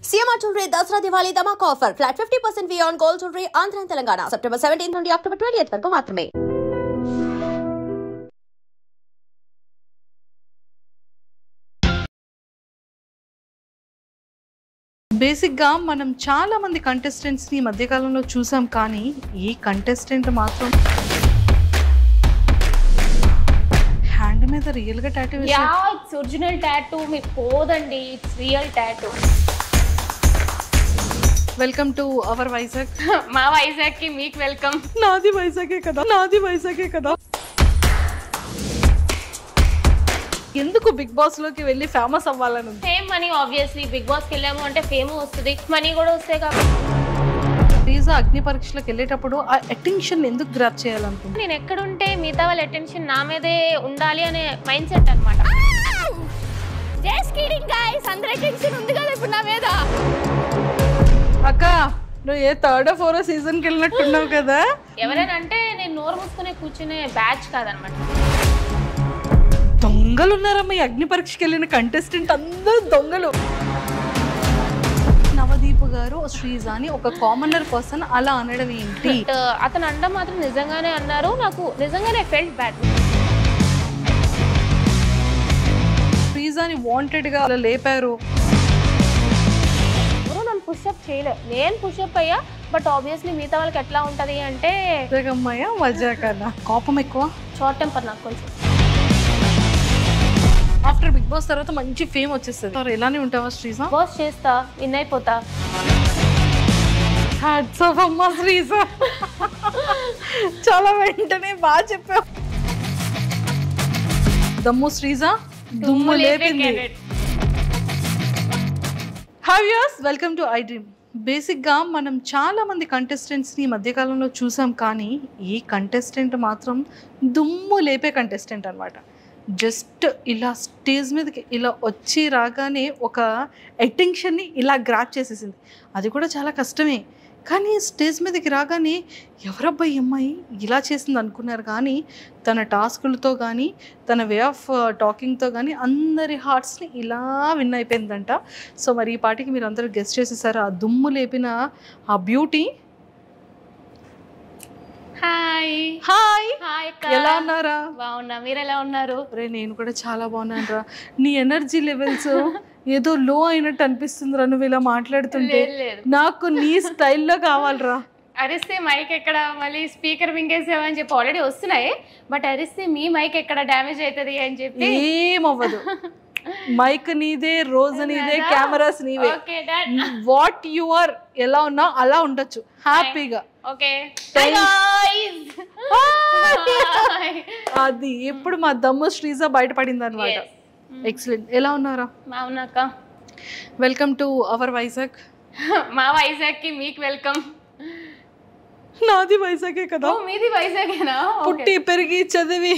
CMR Jewelry Dasra Diwali Dhamak offer. Flat 50% fee on gold jewelry Andhra and Telangana. September 17th నుండి October 20th వరకు మాత్రమే. బేసిక్గా మనం చాలా మంది కంటెస్టెంట్స్ని ఈ మధ్యకాలంలో చూసాం, కానీ ఈ కంటెస్టెంట్ మాత్రం హ్యాండ్ మీద రియల్గా టాటూ వేశారు. Yeah, it's original tattoo. మీకు పోదండి, it's real tattoo. Welcome to our Vizag. మా వైజాగ్ కి మీకు వెల్కమ్. నాది వైజాగే కదా, నాది వైజాగే కదా. ఎందుకు బిగ్ బాస్ లోకి వెళ్ళి ఫేమస్ అవ్వాలని? Fame money, obviously Bigg Boss కి వెళ్ళాము అంటే ఫేమ్ వస్తుంది, మనీ కూడా వస్తాయి. కాబట్టి రీజా అగ్ని పరీక్షలకు వెళ్ళేటప్పుడు ఆ అటెన్షన్ ఎందుకు గ్రాప్ చేయాలనుకుంటున్నా? నేను ఎక్కడుంటే మిగతా వాళ్ళ అటెన్షన్ నా మీదే ఉండాలి అనే మైండ్ సెట్ అనమాట. జస్ట్ కిడింగ్ గైస్, అందరి అటెన్షన్ ఉంది కదా ఇప్పుడు నా మీద. అక్క, నువ్వు ఏ థర్డ్ ఫోర్త్ సీజన్కి వెళ్ళినట్టున్నావు కదా. ఎవరైనా అంటే నేను నోరు మూసుకునే కూర్చునే బ్యాచ్ కాదనమాట. దొంగలు ఉన్నారమ్మా ఈ అగ్ని పరీక్షకి వెళ్ళిన కంటెస్టెంట్, అందరూ దొంగలు. నవదీప్ గారు శ్రీజాని ఒక కామనర్ పర్సన్ అలా అనడం ఏంటి? అతను అనడం మాత్రం నిజంగానే అన్నారు. నాకు నిజంగానే ఫెల్ట్ బ్యాడ్. శ్రీజాని వాంటెడ్ గా అలా లేపారు. పుషప్ చేయలేదు, నేను పుషప్ అయ్యా. బట్ ఆబ్వియస్లీ మిగతా వాళ్ళకి ఎట్లా ఉంటది అంటే అమ్మాయ మజా కన్నా కోపం ఎక్కువ, షార్ట్ టెంపర్ నాకు కొంచెం. ఆఫ్టర్ బిగ్ బాస్ తర్వాత మంచి ఫేమ్ వచ్చేస్తుంది. ఎలానే ఉంటావా శ్రీజా? బాస్ చేస్తా, విన్ అయిపోతా. హ్యాట్స్ ఆఫ్ అమ్మా శ్రీజా, చాలా వెంటనే బాగా చెప్పావు. దమ్ము శ్రీజా దుమ్ము లేపింది. Hi viewers, welcome to I Dream. బేసిక్గా మనం చాలామంది కంటెస్టెంట్స్ని ఈ మధ్యకాలంలో చూసాం, కానీ ఈ కంటెస్టెంట్ మాత్రం దుమ్ము లేపే కంటెస్టెంట్ అనమాట. జస్ట్ ఇలా స్టేజ్ మీదకి ఇలా వచ్చి రాగానే ఒక అటెన్షన్ని ఇలా గ్రాప్ చేసేసింది. అది కూడా చాలా కష్టమే, కానీ స్టేజ్ మీదకి రాగానే ఎవరబ్బాయి అమ్మాయి ఇలా చేసింది అనుకున్నారు, కానీ తన టాస్కులతో కానీ తన వే ఆఫ్ టాకింగ్తో కానీ అందరి హార్ట్స్ని ఇలా విన్ అయిపోయిందంట. సో మరి ఈ పాటికి మీరు అందరూ గెస్ట్ చేసేసారు ఆ దుమ్ము లేపిన ఆ బ్యూటీ. హాయ్ హాయ్, హాయ్, ఎలా ఉన్నారా? బాగున్నా, మీరు ఎలా ఉన్నారు? రే నేను కూడా చాలా బాగున్నాను రా. నీ ఎనర్జీ లెవెల్స్ ఏదో లో అయినట్టు అనిపిస్తుందిరా నువ్వు ఇలా మాట్లాడుతుంటే. నాకు నీ స్టైల్లో కావాలరా. అరిస్తే మైక్ ఎక్కడ, మళ్ళీ స్పీకర్ మింగేసేవని చెప్పి ఆల్రెడీ వస్తున్నాయి. బట్ అరిస్తే మీ మైక్ ఎక్కడ డ్యామేజ్ అవుతుంది అని చెప్పి ఏమవ్వదు. మైక్ నీదే, రోజు నీదే, కెమెరాస్ నీవే. వాట్ యు ఆర్, ఎలా ఉన్నా అలా ఉండొచ్చు హ్యాపీగా. ఓకే, అది ఎప్పుడు మా దమ్ము శ్రీజా బయటపడింది అనమాట. ఎక్సలెంట్. ఎలా ఉన్నారా? బాగున్నాక. Welcome to our Vizag. మా వైజాగ్ కి మీకు వెల్కమ్. నాది వైజాగే కదా. మీది వైజాగేనా? పుట్టి పెరిగి చదివి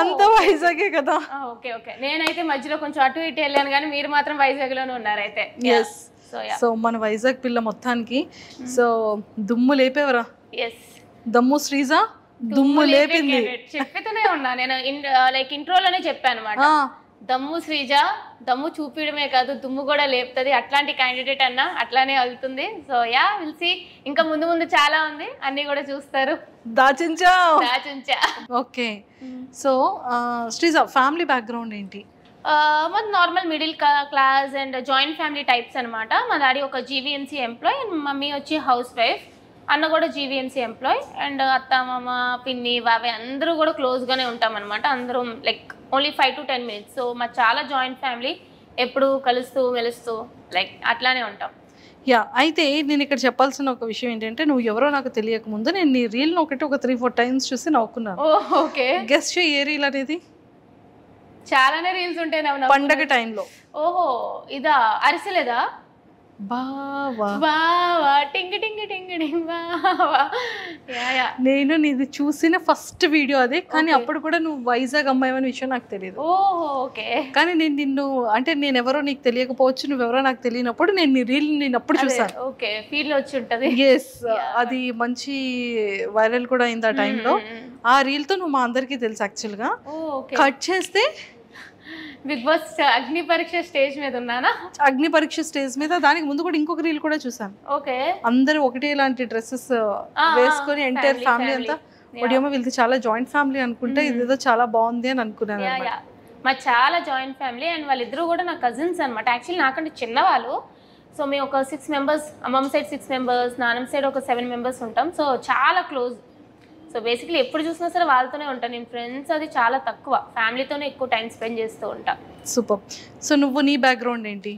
అంతా వైజాగే కదా. ఓకే ఓకే, నేనైతే మధ్యలో కొంచెం అటు ఇటు వెళ్ళాను, కానీ మీరు మాత్రం వైజాగ్ లోనే ఉన్నారైతే. సో మన వైజాగ్ పిల్ల మొత్తానికి సో దుమ్ము లేపేవరా. దమ్ము శ్రీజా దుమ్ము లేపింది. చెప్తూనే ఉన్నా నేను, లైక్ ఇంట్రోలోనే చెప్పాను అనమాట. దమ్ము శ్రీజ దమ్ము చూపించడమే కాదు, దుమ్ము కూడా లేపుతుంది. అట్లాంటి క్యాండిడేట్ అన్న అట్లానే వెళ్తుంది. So yeah, will see. ఇంకా ముందు ముందు చాలా ఉంది, అన్ని కూడా చూస్తారు. దాచుంచా. Okay, so Sreeja family background ఏంటి? మాది normal middle class and joint family types అనమాట. మా డాడీ ఒక జీవీఎంసీ ఎంప్లాయ్ అండ్ మమ్మీ వచ్చి హౌస్ వైఫ్. అన్న కూడా జీవీఎంసీ ఎంప్లాయ్ అండ్ అత్త మామ పిన్ని బాబాయ్ అందరూ కూడా క్లోజ్గానే ఉంటాం అనమాట. అందరూ like only 5 to 10 minutes. So మా చాలా జాయింట్ ఫ్యామిలీ, ఎప్పుడు కలుస్తూ మెలుస్తూ లైక్ అట్లానే ఉంటాం. యా, అయితే నేను ఇక్కడ చెప్పాల్సిన ఒక విషయం ఏంటంటే, నువ్వు ఎవరో నాకు తెలియక ముందు నేను నీ రీల్ ఒకటి ఒక 3-4 times చూసి నవ్వుకున్నాను. ఓకే, గెస్ట్ ఏ రీల్ అనేది? చాలానే రీల్స్ ఉంటాయి పండగ టైంలో. ఓహో, ఇదా అరిసెలేదా? బావా బావా టింగ్ టింగ్ టింగ్ టింగ్ బావా. నేను నీది చూసిన ఫస్ట్ వీడియో అదే, కానీ అప్పుడు కూడా నువ్వు వైజాగ్ అమ్మాయి అనే విషయం నాకు తెలియదు. ఓహో ఓకే. కానీ నేను నిన్ను అంటే నేను ఎవరో నీకు తెలియకపోవచ్చు, నువ్వెవరో నాకు తెలియనప్పుడు నేను నీ రీల్ నేను అప్పుడు చూసాను. ఓకే, ఫీల్ వచ్చి ఉంటది. ఎస్, అది మంచి వైరల్ కూడా అయింది ఆ టైంలో. ఆ రీల్ తో నువ్వు మా అందరికీ తెలుసు. యాక్చువల్గా కట్ చేస్తే బిగ్ బాస్ అగ్ని పరీక్ష స్టేజ్ మీద ఉన్నానా? అగ్ని పరీక్ష స్టేజ్ మీద, దానికి ముందు కూడా ఇంకొక రీల్ కూడా చూసాను. ఓకే, అందరూ ఒకటే ఇలాంటి డ్రెస్సెస్ వేసుకొని ఎంటైర్ ఫ్యామిలీ అంతా. ఒకటేమో వీళ్ళకి చాలా జాయింట్ ఫ్యామిలీ అనుకుంటే, ఇదేదో చాలా బాగుంది అని అనుకున్నాను. మా చాలా జాయింట్ ఫ్యామిలీ అండ్ వాళ్ళిద్దరూ కూడా నా కజిన్స్ అనమాట. యాక్చువల్లీ నాకంటే చిన్నవాళ్ళు. సో మేము ఒక 6 మెంబర్స్, అమ్మమ్మ సైడ్ 6 మెంబర్స్, నాన్నమ్మ సైడ్ ఒక 7 మెంబర్స్ ఉంటాం. సో చాలా క్లోజ్. సో బేసిక్లీ ఎప్పుడు చూసినా సరే వాళ్ళతోనే ఉంటాను నేను. ఫ్రెండ్స్ అది చాలా తక్కువ, ఫ్యామిలీతోనే ఎక్కువ టైం స్పెండ్ చేస్తూ ఉంటాను. సూపర్. సో నువ్వు నీ బ్యాక్గ్రౌండ్ ఏంటి,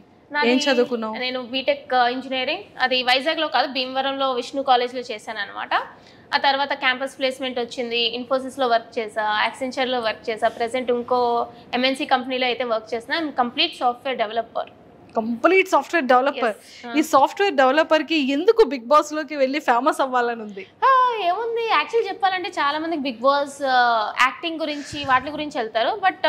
ఏం చదువుకున్నావు? నేను బీటెక్ ఇంజనీరింగ్, అది వైజాగ్లో కాదు భీమవరంలో విష్ణు కాలేజ్లో చేశాను అనమాట. ఆ తర్వాత క్యాంపస్ ప్లేస్మెంట్ వచ్చింది, ఇన్ఫోసిస్లో వర్క్ చేసా, యాక్సెంచర్లో వర్క్ చేసా, ప్రెసెంట్ ఇంకో ఎంఎన్సీ కంపెనీలో అయితే వర్క్ చేసిన. Complete software developer. Complete software developer. ఈ సాఫ్ట్వేర్ డెవలపర్ కి ఎందుకు బిగ్ బాస్ లోకి వెళ్ళి ఫేమస్ అవ్వాలని ఉంది? ఏముంది, యాక్చువల్ చెప్పాలంటే చాలా మందికి బిగ్ బాస్ యాక్టింగ్ గురించి వాటి గురించి వెళ్తారు. బట్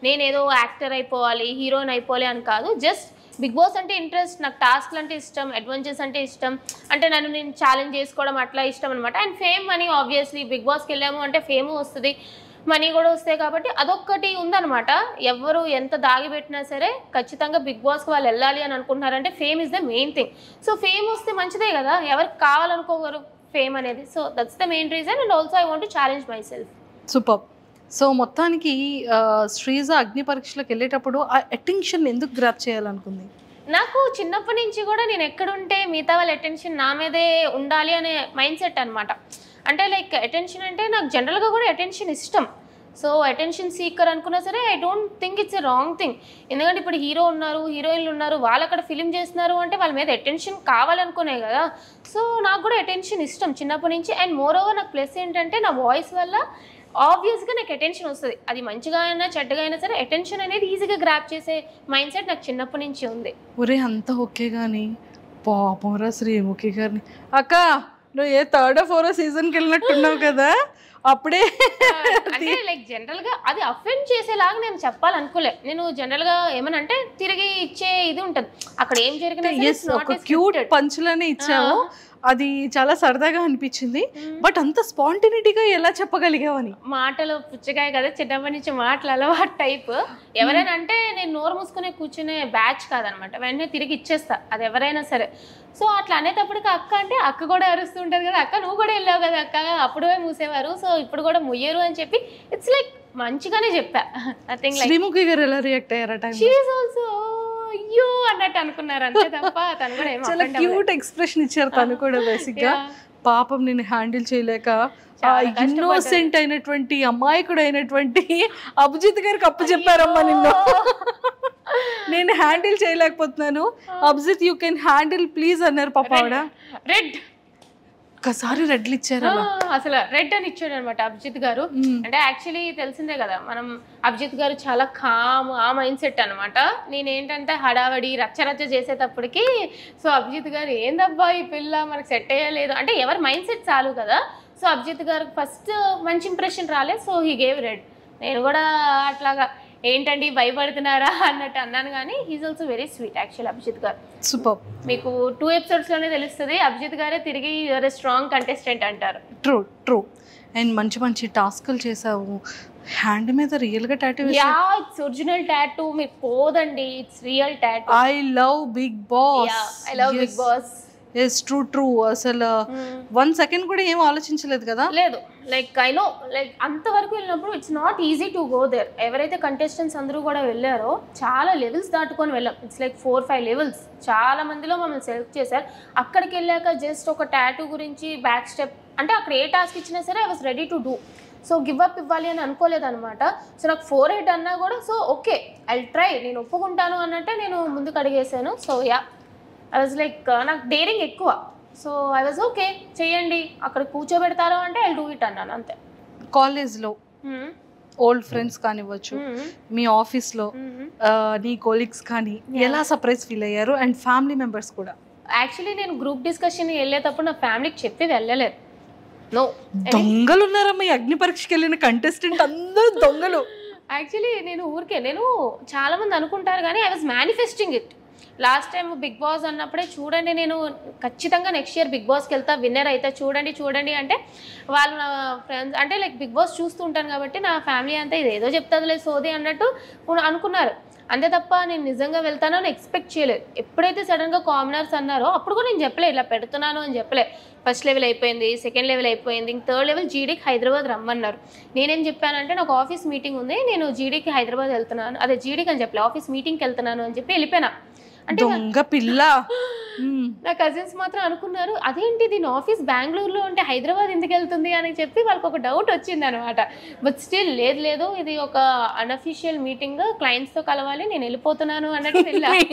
నేనేదో యాక్టర్ అయిపోవాలి, హీరోయిన్ అయిపోవాలి అని కాదు. జస్ట్ బిగ్ బాస్ అంటే ఇంట్రెస్ట్, నాకు టాస్క్లు అంటే ఇష్టం, అడ్వెంచర్స్ అంటే ఇష్టం, అంటే నేను ఛాలెంజ్ చేసుకోవడం అట్లా ఇష్టం అనమాట. And fame money, obviously Bigg బాస్కి వెళ్ళాము అంటే ఫేమ్ వస్తుంది, మనీ కూడా వస్తాయి. కాబట్టి అదొక్కటి ఉందన్నమాట. ఎవరు ఎంత దాగిపెట్టినా సరే ఖచ్చితంగా బిగ్ బాస్కి వాళ్ళు వెళ్ళాలి అని అనుకుంటున్నారంటే fame is the main thing. So fame వస్తే మంచిదే కదా, ఎవరికి కావాలనుకోగలరు ఫేమ్ అనేది. So that's the main reason. And also I want to challenge myself. Super. So మొత్తానికి శ్రీజ అగ్ని పరీక్షలకు వెళ్ళేటప్పుడు ఆ అటెన్షన్ ఎందుకు గ్రాప్ చేయాలనుకుంది? నాకు చిన్నప్పటి నుంచి కూడా నేను ఎక్కడుంటే మిగతా వాళ్ళ అటెన్షన్ నా మీదే ఉండాలి అనే మైండ్ సెట్ అనమాట. అంటే లైక్ అటెన్షన్ అంటే నాకు జనరల్గా కూడా అటెన్షన్ ఇష్టం. సో అటెన్షన్ సీకర్ అనుకున్నా సరే I don't think it's a wrong thing. ఎందుకంటే ఇప్పుడు హీరో ఉన్నారు, హీరోయిన్లు ఉన్నారు, వాళ్ళు అక్కడ ఫిలిం చేస్తున్నారు అంటే వాళ్ళ మీద అటెన్షన్ కావాలనుకునే కదా. సో నాకు కూడా అటెన్షన్ ఇష్టం చిన్నప్పటి నుంచి. అండ్ మోర్ ఓవర్ నాకు ప్లస్ ఏంటంటే నా వాయిస్ వల్ల ఆబ్వియస్గా నాకు అటెన్షన్ వస్తుంది. అది మంచిగా అయినా చెడ్డగా అయినా సరే అటెన్షన్ అనేది ఈజీగా గ్రాప్ చేసే మైండ్ సెట్ నాకు చిన్నప్పటి నుంచి ఉంది. ఒరే అంతా ఓకే కానీ పాపంరా శ్రీముఖి గారిని, అక్క నువ్వు ఏ 3rd or 4th సీజన్కి వెళ్ళినట్టున్నావు కదా అప్పుడే. అంటే లైక్ జనరల్గా అది అఫెండ్ చేసేలాగా నేను చెప్పాలనుకోలే. నేను జనరల్గా ఏమనంటే తిరిగి ఇచ్చే ఇది ఉంటుంది, అక్కడ ఏం జరిగినా ఒక క్యూట్ పంచులనే ఇచ్చావు, అది చాలా సరదాగా అనిపించింది. బట్ అంత స్పాంటినిటీగా ఎలా చెప్పగలిగావని? మాటలు పుచ్చకాయ కదా, చిన్నప్పటి నుంచి మాటలు అలవాటు టైప్. ఎవరైనా అంటే నేను నోరు మూసుకునే కూర్చునే బ్యాచ్ కాదనమాట, వెంటనే తిరిగి ఇచ్చేస్తా అది ఎవరైనా సరే. సో అట్లా అనేటప్పటికి అక్క అంటే అక్క కూడా అరుస్తుంటది కదా, అక్క నువ్వు కూడా వెళ్ళావు కదా అక్క, అప్పుడే మూసేవారు, సో ఇప్పుడు కూడా ముయ్యరు అని చెప్పి ఇట్స్ లైక్ మంచిగానే చెప్పా. Nothing like. శ్రీముఖి గారు ఎలా రియాక్ట్ అయ్యారట? షీ ఈజ్ ఆల్సో అయ్యో అన్నట్టు అనుకున్నారు అంతే తప్ప తను కూడా ఏమో చాలా క్యూట్ ఎక్స్ప్రెషన్ ఇచ్చారు తను కూడా. బేసిక్ గా పాపం నేను హ్యాండిల్ చేయలేక ఇన్నోసెంట్ అయినటువంటి అమాయకుడు అయినటువంటి అభిజిత్ గారికి అప్పు చెప్పారమ్మా నిన్ను, నేను హ్యాండిల్ చేయలేకపోతున్నాను, Abhijeet you can handle please అన్నారు పాప ఆవిడ. రెడ్ ఒక్కసారి రెడ్లు ఇచ్చారు, అసలు రెడ్ అని ఇచ్చాడు అనమాట అభిజిత్ గారు. అంటే యాక్చువల్లీ తెలిసిందే కదా మనం, అభిజిత్ గారు చాలా కామ్ ఆ మైండ్ సెట్ అనమాట. నేనేంటంటే హడావడి రచ్చరచ్చ చేసేటప్పటికి సో అభిజిత్ గారు ఏందబ్బా ఈ పిల్ల మనకు సెట్ అయ్యలేదు అంటే ఎవరి మైండ్ సెట్ చాలు కదా. సో అభిజిత్ గారికి ఫస్ట్ మంచి ఇంప్రెషన్ రాలేదు, సో హీ గేవ్ రెడ్. నేను కూడా అట్లాగా ఏంటండి భయపడుతున్నారా అన్నట్టు అన్నాను, కానీ he's also very sweet actual Abhijit గారు. సూపర్. మీకు 2 episodes తెలుస్తుంది అభిజిత్ గారే తిరిగి యువర్ స్ట్రాంగ్ కంటెస్టెంట్ అంటారు. True true. అండ్ మంచి మంచి టాస్క్లు చేసావు. హ్యాండ్ మీద రియల్ గా tattoo yeah it's original tattoo, మీకు పోదండి, it's real tattoo. I love Bigg Boss. Yeah I love Bigg Boss. Yes true true. అసలు 1 second కూడా ఏం ఆలోచించలేదు కదా? లేదు, లైక్ ఐ నో లైక్ అంతవరకు వెళ్ళినప్పుడు it's not easy to go there. ఎవరైతే కంటెస్టెంట్స్ అందరూ కూడా వెళ్ళారో చాలా లెవెల్స్ దాటుకొని వెళ్ళాం. It's like 4-5 levels. చాలా మందిలో మమ్మల్ని సెలెక్ట్ చేశారు. అక్కడికి వెళ్ళాక జస్ట్ ఒక టాటూ గురించి బ్యాక్ స్టెప్ అంటే అక్కడ ఏ టాస్క్ ఇచ్చినా సరే I was ready to do. So give up ఇవ్వాలి అని అనుకోలేదు అనమాట. సో నాకు 4-8 అన్నా కూడా సో ఓకే ఐ ట్రై, నేను ఒప్పుకుంటాను అన్నట్టే నేను ముందుకు అడిగేసాను. So yeah I was like నాకు డేరింగ్ ఎక్కువ. సో ఐ వాజ్ ఓకే చేయండి, అక్కడ కూర్చోబెడతారు అంటే ఐ డూ ఇట్ అన్నాను అంతే. కాలేజ్లో ఓల్డ్ ఫ్రెండ్స్ కానివ్వచ్చు, మీ ఆఫీస్లో నీ కొలీగ్స్ కానీ ఎలా సర్ప్రైజ్ ఫీల్ అయ్యారు? అండ్ ఫ్యామిలీ మెంబర్స్ కూడా? యాక్చువల్లీ నేను గ్రూప్ డిస్కషన్ వెళ్ళేటప్పుడు నా ఫ్యామిలీకి చెప్పి వెళ్ళలేదు. నో, దొంగలు ఉన్నారమ్మా ఈ అగ్ని పరీక్షకి వెళ్ళిన కంటెస్టెంట్ అందరూ దొంగలు. యాక్చువల్లీ నేను చాలా మంది అనుకుంటారు కానీ I was manifesting it. Last time Bigg Boss అన్నప్పుడే చూడండి నేను ఖచ్చితంగా నెక్స్ట్ ఇయర్ బిగ్ బాస్కి వెళ్తా, విన్నర్ అయితే చూడండి అంటే వాళ్ళు నా ఫ్రెండ్స్ అంటే లైక్ బిగ్ బాస్ చూస్తూ ఉంటాను కాబట్టి నా ఫ్యామిలీ అంతా ఇదేదో చెప్తుందిలే సోది అన్నట్టు అనుకున్నారు. అంతే తప్ప నేను నిజంగా వెళ్తానో అని ఎక్స్పెక్ట్ చేయలేదు. ఎప్పుడైతే సడన్గా కామనర్స్ అన్నారో అప్పుడు కూడా నేను చెప్పలేదు ఇలా పెడుతున్నాను అని చెప్పలేదు. ఫస్ట్ లెవెల్ అయిపోయింది, సెకండ్ లెవెల్ అయిపోయింది, ఇంక థర్డ్ లెవెల్ జీడీకి హైదరాబాద్ రమ్మన్నారు. నేనేం చెప్పానంటే నాకు ఆఫీస్ మీటింగ్ ఉంది, నేను జీడీకి హైదరాబాద్ వెళ్తున్నాను, అదే జీడీకి అని చెప్పలే, ఆఫీస్ మీటింగ్కి వెళ్తున్నాను అని చెప్పి వెళ్ళిపోయినా. అంటే దొంగ పిల్ల. నా కజిన్స్ మాత్రం అనుకున్నారు అదేంటి దీని ఆఫీస్ బెంగళూరులో ఉంటే హైదరాబాద్ ఎందుకు వెళ్తుంది అని చెప్పి వాళ్ళకి ఒక డౌట్ వచ్చింది అనమాట. బట్ స్టిల్ లేదు ఇది ఒక అన్అఫీషియల్ మీటింగ్, క్లయింట్స్తో కలవాలి, నేను వెళ్ళిపోతున్నాను అన్నట్టు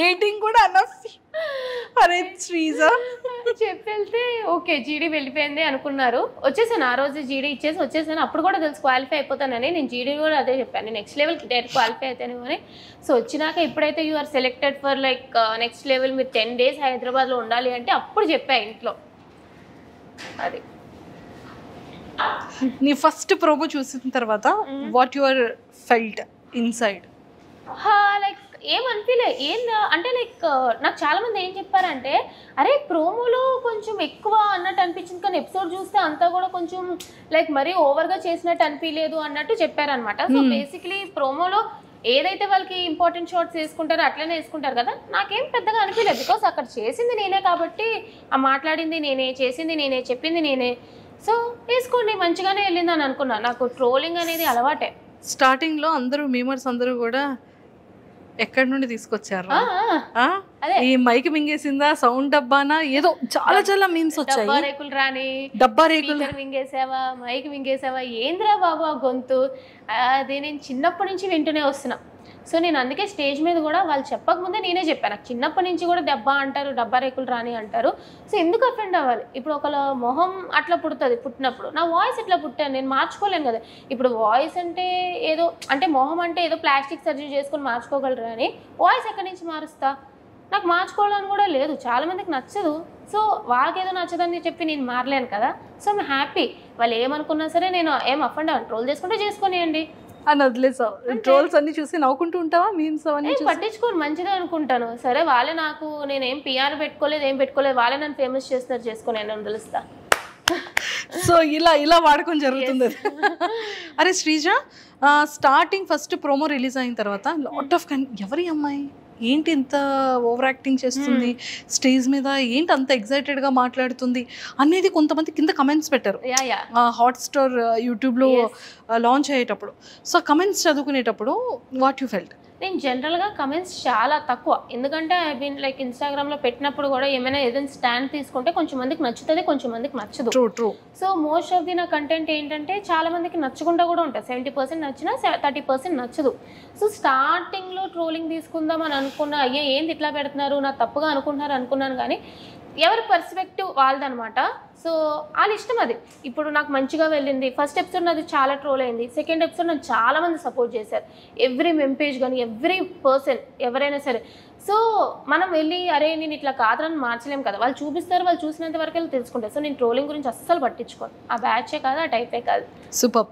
మీటింగ్ కూడా అరే శ్రీజా చెప్పి వెళ్తే ఓకే జీడీ వెళ్ళిపోయింది అనుకున్నారు. వచ్చేసాను ఆ రోజు జీడీ ఇచ్చేసి వచ్చేసాను. అప్పుడు కూడా తెలుసు క్వాలిఫై అయిపోతానని. నేను జీడీ కూడా అదే చెప్పాను, నెక్స్ట్ లెవెల్కి డైరెక్ట్ క్వాలిఫై అవుతాను అని. సో వచ్చినాక ఎప్పుడైతే you are selected for like next level, మీరు 10 days హైదరాబాద్లో ఉండాలి అంటే అప్పుడు చెప్పా ఇంట్లో. అది నీ ఫస్ట్ ప్రోమో చూసిన తర్వాత what your felt inside? Like ఏమనిపించలే అంటే లైక్ నాకు చాలా మంది ఏం చెప్పారంటే అరే ప్రోమోలో కొంచెం ఎక్కువ అన్నట్టు అనిపించింది, కానీ ఎపిసోడ్ చూస్తే అంతా కూడా కొంచెం లైక్ మరీ ఓవర్గా చేసినట్టు అనిపించలేదు అన్నట్టు చెప్పారనమాట. సో బేసిక్లీ ప్రోమోలో ఏదైతే వాళ్ళకి ఇంపార్టెంట్ షార్ట్స్ వేసుకుంటారో అట్లనే వేసుకుంటారు కదా, నాకేం పెద్దగా అనిపించలేదు. బికాస్ అక్కడ చేసింది నేనే కాబట్టి, ఆ మాట్లాడింది నేనే, చేసింది నేనే, చెప్పింది నేనే. సో వేసుకోండి మంచిగానే వెళ్ళింది అని అనుకున్నా. నాకు ట్రోలింగ్ అనేది అలవాటే. స్టార్టింగ్లో అందరూ మీమర్స్ అందరూ కూడా ఎక్కడి నుండి తీసుకొచ్చారు? ఈ మైక్ మింగేసిందా, సౌండ్ డబ్బానా, ఏదో చాలా మీమ్స్ వచ్చాయి. డబ్బా రేకులు రాని, డబ్బా రేకులు మింగేసావా, మైక్ మింగేసావా, ఏంద్రా బాబు ఆ గొంతు, అది నేను చిన్నప్పటి నుంచి వింటూనే వస్తున్నా. సో నేను అందుకే స్టేజ్ మీద కూడా వాళ్ళు చెప్పకముందే నేనే చెప్పాను, నాకు చిన్నప్పటి నుంచి కూడా డబ్బా అంటారు, డబ్బా రేకులు రాని అంటారు. సో ఎందుకు అఫెండ్ అవ్వాలి? ఇప్పుడు ఒకళ్ళ మొహం అట్లా పుడుతుంది, పుట్టినప్పుడు నా వాయిస్ ఎట్లా పుట్టాను, నేను మార్చుకోలేను కదా. ఇప్పుడు వాయిస్ అంటే ఏదో అంటే మొహం అంటే ఏదో ప్లాస్టిక్ సర్జరీ చేసుకొని మార్చుకోగలరు అని వాయిస్ ఎక్కడి నుంచి మారుస్తా? నాకు మార్చుకోవాలని కూడా లేదు, చాలామందికి నచ్చదు. సో వాళ్ళకి ఏదో నచ్చదని చెప్పి నేను మారలేను కదా. సో ఐమ్ హ్యాపీ, వాళ్ళు ఏమనుకున్నా సరే నేను ఏం అఫెండ్ అవ్వను, ట్రోల్ చేసుకుంటే చేసుకొనియండి అని వదిలేసావు. ట్రోల్స్ అన్ని చూసి నవ్వుకుంటూ ఉంటావా? మీమ్స్ అవన్నీ పట్టించుకోను, మంచిదే అనుకుంటాను. సరే వాళ్ళే, నాకు నేనేం పిఆర్ పెట్టుకోలేదు, ఏం పెట్టుకోలేదు, వాళ్ళే నన్ను ఫేమస్ చేస్తున్నారు, చేసుకొని నేను తెలుస్తా. సో ఇలా వాడకం జరుగుతుంది. అరే Sreeja, starting first promo release అయిన తర్వాత లాట్ ఆఫ్ ఎవరి అమ్మాయి ఏంటి ఇంత ఓవర్ యాక్టింగ్ చేస్తుంది స్టేజ్ మీద, ఏంటి అంత ఎక్సైటెడ్గా మాట్లాడుతుంది అనేది కొంతమంది కింద కమెంట్స్ పెట్టారు హాట్స్టార్ యూట్యూబ్లో లాంచ్ అయ్యేటప్పుడు. సో కమెంట్స్ చదువుకునేటప్పుడు వాట్ యూ ఫెల్ట్? నేను జనరల్గా కమెంట్స్ చాలా తక్కువ, ఎందుకంటే ఐ మీన్ లైక్ ఇన్స్టాగ్రామ్లో పెట్టినప్పుడు కూడా ఏదైనా స్టాండ్ తీసుకుంటే కొంచెం మందికి నచ్చుతుంది, కొంచెం మందికి నచ్చదు. True. So most of the నా కంటెంట్ ఏంటంటే చాలా మందికి నచ్చకుండా కూడా ఉంటుంది. 70% నచ్చినా 30% నచ్చదు. సో స్టార్టింగ్లో ట్రోలింగ్ తీసుకుందాం అని అనుకున్నా, అయ్యే ఏంది ఇట్లా పెడుతున్నారు, నా తప్పుగా అనుకున్నాను, కానీ ఎవరి పర్స్పెక్టివ్ వాళ్ళదనమాట. సో వాళ్ళ ఇష్టం అది. ఇప్పుడు నాకు మంచిగా వెళ్ళింది, ఫస్ట్ ఎపిసోడ్ నాది చాలా ట్రోల్ అయింది, సెకండ్ ఎపిసోడ్ నాకు చాలామంది సపోర్ట్ చేశారు, ఎవ్రీ మెంపేజ్ కానీ ఎవ్రీ పర్సన్ ఎవరైనా సరే. సో మనం వెళ్ళి అరే నేను ఇట్లా కాదని మార్చలేము కదా, వాళ్ళు చూపిస్తారు, వాళ్ళు చూసినంత వరకు వెళ్ళి తెలుసుకుంటారు. సో నేను ట్రోలింగ్ గురించి అస్సలు పట్టించుకోను, ఆ బ్యాచే కాదు, ఆ టైపే కాదు. సూపర్.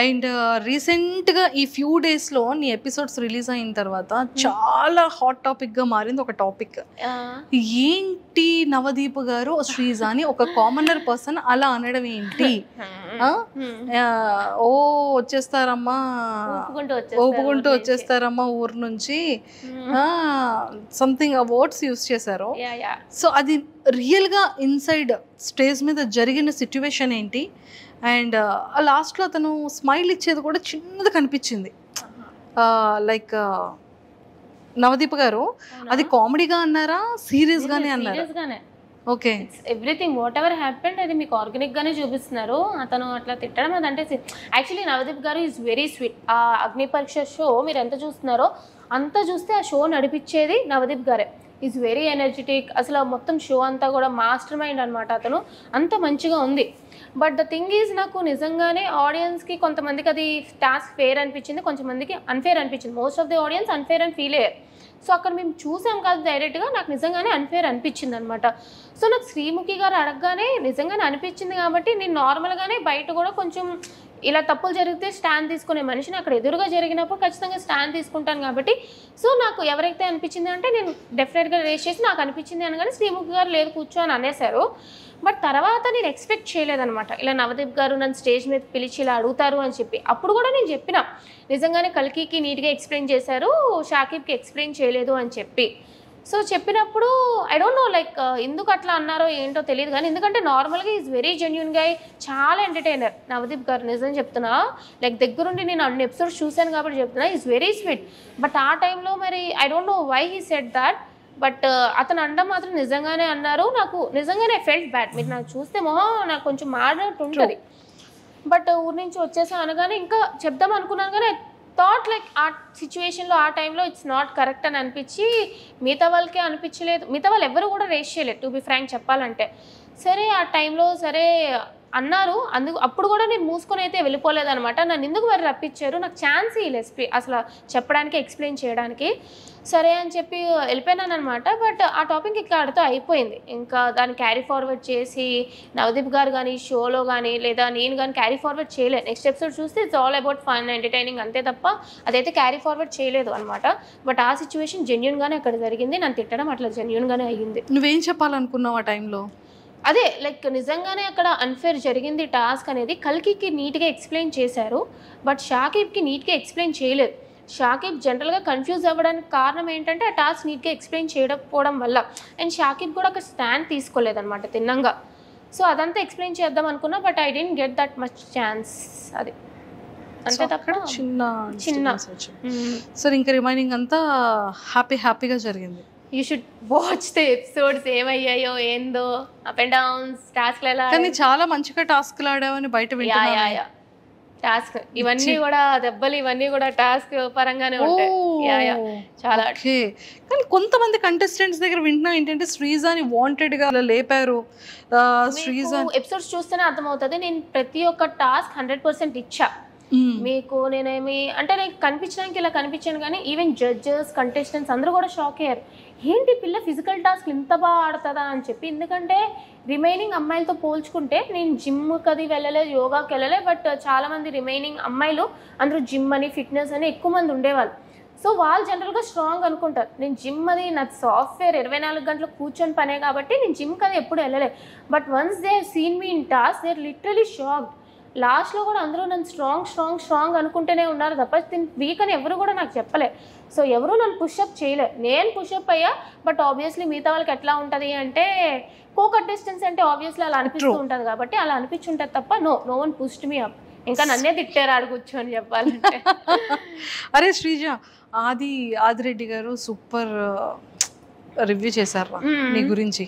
అండ్ రీసెంట్గా ఈ ఫ్యూ డేస్లో నీ ఎపిసోడ్స్ రిలీజ్ అయిన తర్వాత చాలా హాట్ టాపిక్గా మారింది ఒక టాపిక్. ఏంటి నవదీప్ గారు శ్రీజ అని ఒక కామనర్ పర్సన్ అలా అనడం ఏంటి? ఓ వచ్చేస్తారమ్మా, ఒప్పుకుంటూ వచ్చేస్తారమ్మా ఊరు నుంచి, సంథింగ్ వర్డ్స్ యూస్ చేశారు. సో అది రియల్గా ఇన్సైడ్ స్టేజ్ మీద జరిగిన సిచ్యువేషన్ ఏంటి? అండ్ లాస్ట్లో అతను స్మైల్ ఇచ్చేది కూడా చిన్నది కనిపించింది, లైక్ నవదీప్ గారు అది కామెడీగా అన్నారా, సీరియస్గానే అన్నారా? Okay, everything what ever happened అది మీకు ఆర్గానిక్గానే చూపిస్తున్నారు. అతను అట్లా తిట్టడం అదంటే యాక్చువల్లీ నవదీప్ గారు ఈజ్ వెరీ స్వీట్. ఆ అగ్ని పరీక్ష షో మీరు ఎంత చూస్తున్నారో అంత చూస్తే ఆ షో నడిపించేది నవదీప్ గారే. ఈజ్ వెరీ ఎనర్జెటిక్, అసలు మొత్తం షో అంతా కూడా మాస్టర్ మైండ్ అనమాట. అతను అంత మంచిగా ఉంది. బట్ ద థింగ్ ఈజ్ నాకు నిజంగానే ఆడియన్స్కి కొంతమందికి అది టాస్క్ ఫేర్ అనిపించింది, కొంతమందికి అన్ఫేర్ అనిపించింది. Most of the audience unfair అని ఫీల్ అయ్యారు. సో అక్కడ మేము చూసాం కాదు డైరెక్ట్గా, నాకు నిజంగానే అన్ఫేర్ అనిపించింది అనమాట. సో నాకు శ్రీముఖి గారు అడగగానే నిజంగానే అనిపించింది కాబట్టి నేను నార్మల్గానే బయట కూడా కొంచెం ఇలా తప్పులు జరిగితే స్టాండ్ తీసుకునే మనిషిని అక్కడ ఎదురుగా జరిగినప్పుడు ఖచ్చితంగా స్టాండ్ తీసుకుంటాను కాబట్టి సో నాకు ఎవరైతే అనిపించింది అంటే నేను డెఫినెట్గా రేస్ చేసి నాకు అనిపించింది అనగానే శ్రీముఖి గారు లేదు కూర్చో అని అనేశారు. బట్ తర్వాత నేను ఎక్స్పెక్ట్ చేయలేదన్నమాట ఇలా నవదీప్ గారు నన్ను స్టేజ్ మీద పిలిచి ఇలా అడుగుతారు అని చెప్పి. అప్పుడు కూడా నేను చెప్పిన నిజంగానే కల్కికి నీట్గా ఎక్స్ప్లెయిన్ చేశారు, షాకిబ్కి ఎక్స్ప్లెయిన్ చేయలేదు అని చెప్పి. సో చెప్పినప్పుడు ఐ డోంట్ నో లైక్ ఎందుకు అట్లా అన్నారో ఏంటో తెలియదు కానీ ఎందుకంటే నార్మల్గా ఈజ్ వెరీ జెన్యూన్ గా, చాలా ఎంటర్టైనర్ నవదీప్ గారు. నిజం చెప్తున్నా, లైక్ దగ్గరుండి నేను అన్ని ఎపిసోడ్స్ చూశాను కాబట్టి చెప్తున్నా, ఈజ్ వెరీ స్వీట్. బట్ ఆ టైంలో మరి I don't know why he said that, but అతను అనడం మాత్రం నిజంగానే అన్నారు. నాకు నిజంగానే ఫెల్ట్ బ్యాడ్. మీరు నాకు చూస్తే మొహం నాకు కొంచెం మాడినట్టు ఉంటుంది. బట్ ఊరి నుంచి వచ్చేసా అనగానే ఇంకా చెప్దాం అనుకున్నాను కానీ థాట్ లైక్ ఆ సిచ్యువేషన్లో ఆ టైంలో ఇట్స్ నాట్ కరెక్ట్ అని అనిపించి మిగతా వాళ్ళకే అనిపించలేదు. మిగతా వాళ్ళు ఎవరు కూడా రేస్ చేయలేదు టు బి ఫ్రాంక్ చెప్పాలంటే. సరే ఆ టైంలో సరే అన్నారు, అప్పుడు కూడా నేను మూసుకొని అయితే వెళ్ళిపోలేదనమాట. నన్ను ఎందుకు మరి రప్పించారు, నాకు ఛాన్స్ ఇవ్వలేదు అసలు చెప్పడానికి ఎక్స్ప్లెయిన్ చేయడానికి. సరే అని చెప్పి వెళ్ళిపోయినాను అనమాట. బట్ ఆ టాపిక్ ఇక్కడితో అయిపోయింది. ఇంకా దాన్ని క్యారీ ఫార్వర్డ్ చేసి నవదీప్ గారు కానీ షోలో కానీ లేదా నేను కానీ క్యారీ ఫార్వర్డ్ చేయలేదు. నెక్స్ట్ ఎపిసోడ్ చూస్తే it's all about fun entertaining అంతే తప్ప అదైతే క్యారీ ఫార్వర్డ్ చేయలేదు అనమాట. బట్ ఆ సిచ్యువేషన్ జెన్యూన్గానే అక్కడ జరిగింది. నన్ను తిట్టడం అట్లా జెన్యూన్గానే అయ్యింది. నువ్వేం చెప్పాలనుకున్నావు ఆ టైంలో? అదే లైక్ నిజంగానే అక్కడ అన్ఫేర్ జరిగింది టాస్క్ అనేది. కల్కికి నీట్గా ఎక్స్ప్లెయిన్ చేశారు, బట్ షాకిబ్కి నీట్గా ఎక్స్ప్లెయిన్ చేయలేదు. షాకిబ్ జనరల్గా కన్ఫ్యూజ్ అవ్వడానికి కారణం ఏంటంటే ఆ టాస్క్ నీట్గా ఎక్స్ప్లెయిన్ చేయకపోవడం వల్ల. అండ్ షాకిబ్ కూడా ఒక స్టాండ్ తీసుకోలేదన్నమాట తిన్నంగా. సో అదంతా ఎక్స్ప్లెయిన్ చేద్దాం అనుకున్నా, but I didn't get that much chance. అది అంతే తప్ప చిన్న. సో ఇంకా రిమైనింగ్ అంతా హ్యాపీగా జరిగింది. You should watch the episodes ఏమయ్యాయో ఏందో అప్ అండ్ డౌన్స్ టాస్క్లు ఎలా. కానీ చాలా మంచిగా టాస్క్లు ఆడావని బయట వింటున్నా. టాస్క్ ఇవన్నీ కూడా దెబ్బలు ఇవన్నీ కూడా టాస్క్ పరంగానే ఉంటాయి. చాలా. కానీ కొంతమంది కంటెస్టెంట్స్ దగ్గర వింటున్నా ఏంటంటే శ్రీజాని వాంటెడ్ గా లేపారు. శ్రీజాని ఎపిసోడ్స్ చూస్తేనే అర్థమవుతుంది. నేను ప్రతి ఒక్క టాస్క్ 100% ఇచ్చా మీకు. నేనేమి అంటే నాకు కనిపించడానికి ఇలా కనిపించాను కానీ ఈవెన్ జడ్జెస్ కంటెస్టెంట్స్ అందరూ కూడా షాక్ అయ్యారు, ఏంటి పిల్ల ఫిజికల్ టాస్క్ ఇంత బాగా ఆడుతుందా అని చెప్పి. ఎందుకంటే రిమైనింగ్ అమ్మాయిలతో పోల్చుకుంటే నేను జిమ్కి అది వెళ్ళలేదు, యోగాకి వెళ్ళలేదు. బట్ చాలామంది రిమైనింగ్ అమ్మాయిలు అందరూ జిమ్ అని ఫిట్నెస్ అని ఎక్కువ మంది ఉండేవాళ్ళు. సో వాళ్ళు జనరల్గా స్ట్రాంగ్ అనుకుంటారు. నేను జిమ్ అది నా సాఫ్ట్వేర్ 24 గంటలు కూర్చొని పనే కాబట్టి నేను జిమ్కి అది ఎప్పుడు వెళ్ళలేదు. But once they seen me in task they are literally shocked. లాస్ట్లో కూడా అందరూ నన్ను స్ట్రాంగ్ అనుకుంటూనే ఉన్నారు తప్ప వీక్ అని ఎవరు కూడా నాకు చెప్పలే. సో ఎవరు నన్ను పుషప్ చేయలే, నేను పుషప్ అయ్యా. బట్ ఆబ్వియస్లీ మిగతా వాళ్ళకి ఎట్లా ఉంటుంది అంటే కో కంటెస్టెంట్స్ అంటే ఆబ్వియస్లీ అలా అనిపిస్తూ ఉంటుంది కాబట్టి అలా అనిపించుంటుంది తప్ప no one pushed me up. ఇంకా నన్నే తిట్టారు ఆడు కూర్చొని చెప్పాలంటే. అరే శ్రీజ, ఆదిరెడ్డి గారు సూపర్ రివ్యూ చేశారు నీ గురించి.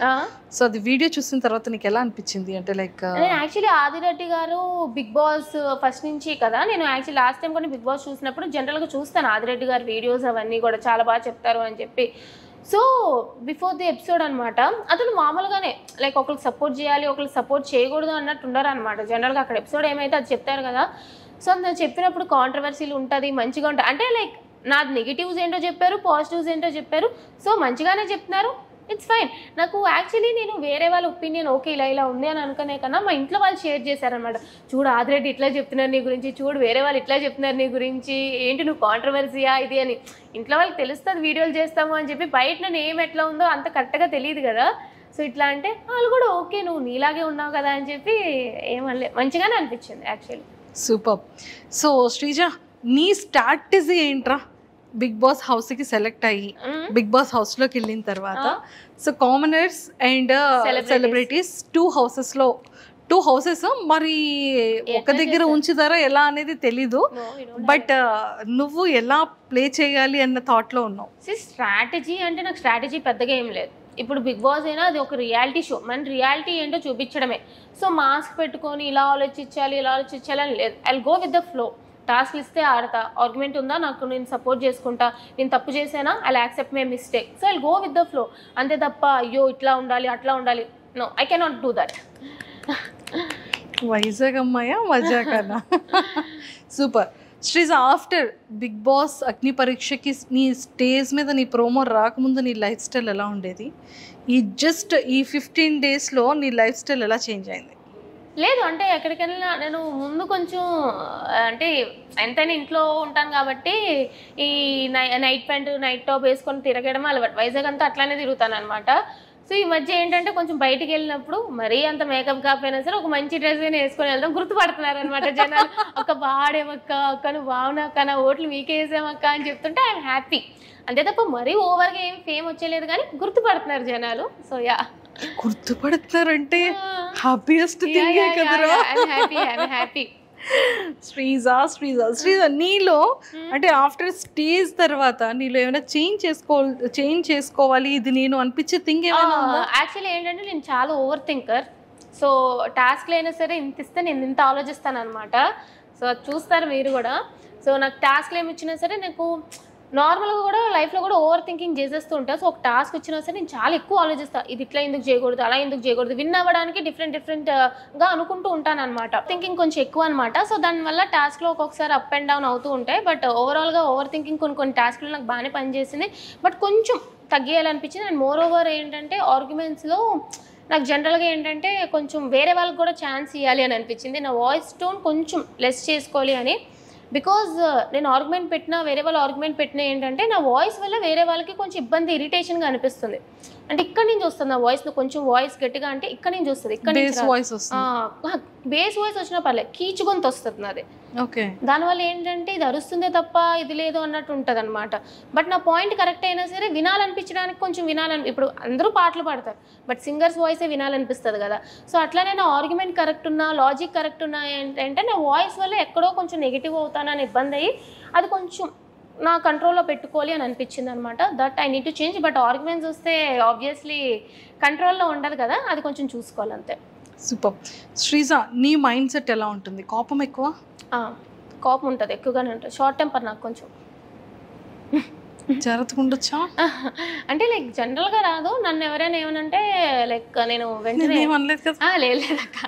సో అది వీడియో చూసిన తర్వాత నీకు ఎలా అనిపించింది? అంటే లైక్ నేను యాక్చువల్లీ ఆదిరెడ్డి గారు బిగ్ బాస్ ఫస్ట్ నుంచి కదా, నేను యాక్చువల్లీ లాస్ట్ టైం కొన్ని బిగ్ బాస్ చూసినప్పుడు జనరల్గా చూస్తాను ఆదిరెడ్డి గారి వీడియోస్ అవన్నీ కూడా చాలా బాగా చెప్తారు అని చెప్పి. సో బిఫోర్ ది ఎపిసోడ్ అనమాట అతను మామూలుగానే లైక్ ఒకరికి సపోర్ట్ చేయాలి ఒకరికి సపోర్ట్ చేయకూడదు అన్నట్టు ఉండరు అనమాట. జనరల్గా అక్కడ ఎపిసోడ్ ఏమైతే అది చెప్తారు కదా. సో నేను చెప్పినప్పుడు కాంట్రవర్సీలు ఉంటుంది, మంచిగా ఉంటుంది. అంటే లైక్ నాది నెగిటివ్స్ ఏంటో చెప్పారు, పాజిటివ్స్ ఏంటో చెప్పారు. సో మంచిగానే చెప్తున్నారు, ఇట్స్ ఫైన్. నాకు యాక్చువల్లీ నేను వేరే వాళ్ళ ఒపీనియన్ ఓకే ఇలా ఉంది అని అనుకునే కన్నా మా ఇంట్లో వాళ్ళు షేర్ చేశారనమాట. చూడు ఆదిరెడ్డి ఇట్లా చెప్తున్నారు నీ గురించి, చూడు వేరే వాళ్ళు ఇట్లా చెప్తున్నారు నీ గురించి, ఏంటి నువ్వు కాంట్రవర్సీయా ఇది అని. ఇంట్లో వాళ్ళకి తెలుస్తుంది వీడియోలు చేస్తాము అని చెప్పి, బయట నేను ఏం ఎట్లా ఉందో అంత కరెక్ట్గా తెలియదు కదా. సో ఇట్లా అంటే వాళ్ళు కూడా ఓకే నువ్వు నీలాగే ఉన్నావు కదా అని చెప్పి ఏమనలే, మంచిగానే అనిపించింది యాక్చువల్లీ. సూపర్. సో శ్రీజ, నీ స్ట్రాటజీ ఏంట్రా బిగ్ బాస్ హౌస్కి సెలెక్ట్ అయ్యి బిగ్ బాస్ హౌస్లోకి వెళ్ళిన తర్వాత? So commoners and celebrities two houses మరి ఒక దగ్గర ఉంచుతారా ఎలా అనేది తెలీదు. బట్ నువ్వు ఎలా ప్లే చేయాలి అన్న థాట్లో ఉన్నావు. స్ట్రాటజీ అంటే నాకు స్ట్రాటజీ పెద్దగా ఏం లేదు. ఇప్పుడు బిగ్ బాస్ అయినా అది ఒక రియాలిటీ షో, మన రియాలిటీ ఏంటో చూపించడమే. సో మాస్క్ పెట్టుకొని ఇలా ఆలోచించాలి అని లేదు. I will go with the flow. టాస్క్లు ఇస్తే ఆడతా, ఆర్గ్యుమెంట్ ఉందా నాకు నేను సపోర్ట్ చేసుకుంటా, నేను తప్పు చేసేనా I accept my mistake. So I go with the flow అంతే తప్ప అయ్యో ఇట్లా ఉండాలి అట్లా ఉండాలి, no I cannot do that. Vizag అమ్మాయా మజా కదా. Super. Sreeja, after Bigg Boss అగ్ని పరీక్షకి నీ స్టేజ్ మీద నీ ప్రోమో రాకముందు నీ లైఫ్ స్టైల్ ఎలా ఉండేది? ఈ 15 daysలో నీ లైఫ్ స్టైల్ ఎలా చేంజ్ అయింది? లేదు అంటే ఎక్కడికి వెళ్ళినా నేను ముందు కొంచెం అంటే ఎంతైనా ఇంట్లో ఉంటాను కాబట్టి ఈ నైట్ ప్యాంట్ నైట్ టాప్ వేసుకొని తిరగడం అలవాటు. వైజాగ్ అంతా అట్లానే తిరుగుతాను అనమాట. సో ఈ మధ్య ఏంటంటే కొంచెం బయటికి వెళ్ళినప్పుడు మరీ అంత మేకప్ కాకపోయినా సరే ఒక మంచి డ్రెస్ అయినా వేసుకొని వెళ్దాం, గుర్తుపడుతున్నారు అనమాట జనాలు. అక్క బాడేమక్క, అక్క నువ్వు బాగున్నాక, నా ఓట్లు మీకే వేసామక్క అని చెప్తుంటే ఐఎమ్ హ్యాపీ. అంతే తప్ప మరీ ఓవర్గా ఏం ఫేమ్ వచ్చేలేదు కానీ గుర్తుపడుతున్నారు జనాలు. సో యా, గుర్తుపడుతున్నారంటే హ్యాపీయెస్ట్ థింగే కదరా. హ్యాపీ. శ్రీజ నీలో అంటే ఆఫ్టర్ స్టేజ్ తర్వాత నీలో ఏమైనా చేంజ్ చేసుకోవాలి ఇది నేను అనిపించే థింగ్ ఏమైనా? యాక్చువల్లీ ఏంటంటే నేను చాలా ఓవర్ థింకర్. సో టాస్క్లు అయినా సరే ఇంత ఇస్తే నేను ఇంత ఆలోచిస్తాను అనమాట. సో చూస్తారు మీరు కూడా. సో నాకు టాస్క్లు ఏమి ఇచ్చినా సరే నాకు నార్మల్గా కూడా లైఫ్లో కూడా ఓవర్ థింకింగ్ చేసేస్తూ ఉంటా. సో ఒక టాస్క్ వచ్చినా సరే నేను చాలా ఎక్కువ ఆలోచిస్తాను, ఇది ఇట్లా ఎందుకు చేయకూడదు, అలా ఎందుకు చేయకూడదు, విన్ అవ్వడానికి డిఫరెంట్గా అనుకుంటూ ఉంటాను అనమాట. థింకింగ్ కొంచెం ఎక్కువ అనమాట. సో దానివల్ల టాస్క్లో ఒక్కొక్కసారి అప్ అండ్ డౌన్ అవుతూ ఉంటాయి. బట్ ఓవరాల్గా ఓవర్ థింకింగ్ కొన్ని టాస్క్లు నాకు బాగానే పనిచేసింది, బట్ కొంచెం తగ్గియాలనిపించింది. అండ్ మోర్ ఓవర్ ఏంటంటే ఆర్గ్యుమెంట్స్లో నాకు జనరల్గా ఏంటంటే కొంచెం వేరే వాళ్ళకి కూడా ఛాన్స్ ఇవ్వాలి అని అనిపించింది. నా వాయిస్ టోన్ కొంచెం లెస్ చేసుకోవాలి అని. బికాజ్ నేను ఆర్గ్యుమెంట్ పెట్టినా వేరే వాళ్ళు ఆర్గ్యుమెంట్ పెట్టినా ఏంటంటే నా వాయిస్ వల్ల వేరే వాళ్ళకి కొంచెం ఇబ్బంది, ఇరిటేషన్గా అనిపిస్తుంది. అంటే ఇక్కడ నుంచి వస్తుంది నా వాయిస్, కొంచెం వాయిస్ గట్టిగా అంటే ఇక్కడ నుంచి వస్తుంది, ఇక్కడ నుంచి బేస్ వాయిస్ వచ్చినా పర్లేదు, కీచు గొంతు వస్తుంది నాది. ఓకే, దానివల్ల ఏంటంటే ఇది అరుస్తుందే తప్ప ఇది లేదు అన్నట్టు ఉంటుంది అనమాట. బట్ నా పాయింట్ కరెక్ట్ అయినా సరే వినాలనిపించడానికి కొంచెం ఇప్పుడు అందరూ పాటలు పాడతారు, బట్ సింగర్స్ వాయిసే వినాలనిపిస్తుంది కదా. సో అట్లానే నా ఆర్గ్యుమెంట్ కరెక్ట్ ఉన్నా, లాజిక్ కరెక్ట్ ఉన్నా ఏంటంటే నా వాయిస్ వల్ల ఎక్కడో కొంచెం నెగిటివ్ అవుతానని ఇబ్బంది అయ్యి అది కొంచెం నా కంట్రోల్లో పెట్టుకోవాలి అని అనిపించింది అనమాట. That I need to change. But arguments వస్తే ఆబ్వియస్లీ కంట్రోల్లో ఉండదు కదా, అది కొంచెం చూసుకోవాలి అంతే. సూపర్. శ్రీజ నీ మైండ్ సెట్ ఎలా ఉంటుంది? కోపం ఎక్కువ? కోపం ఉంటుంది, ఎక్కువగానే ఉంటుంది. షార్ట్ టెంపర్ నాకు కొంచెం. జాగ్రత్తగా ఉండొచ్చా? అంటే లైక్ జనరల్గా రాదు. నన్ను ఎవరైనా ఏమనంటే లైక్ నేను వెంటనే లేదక్క,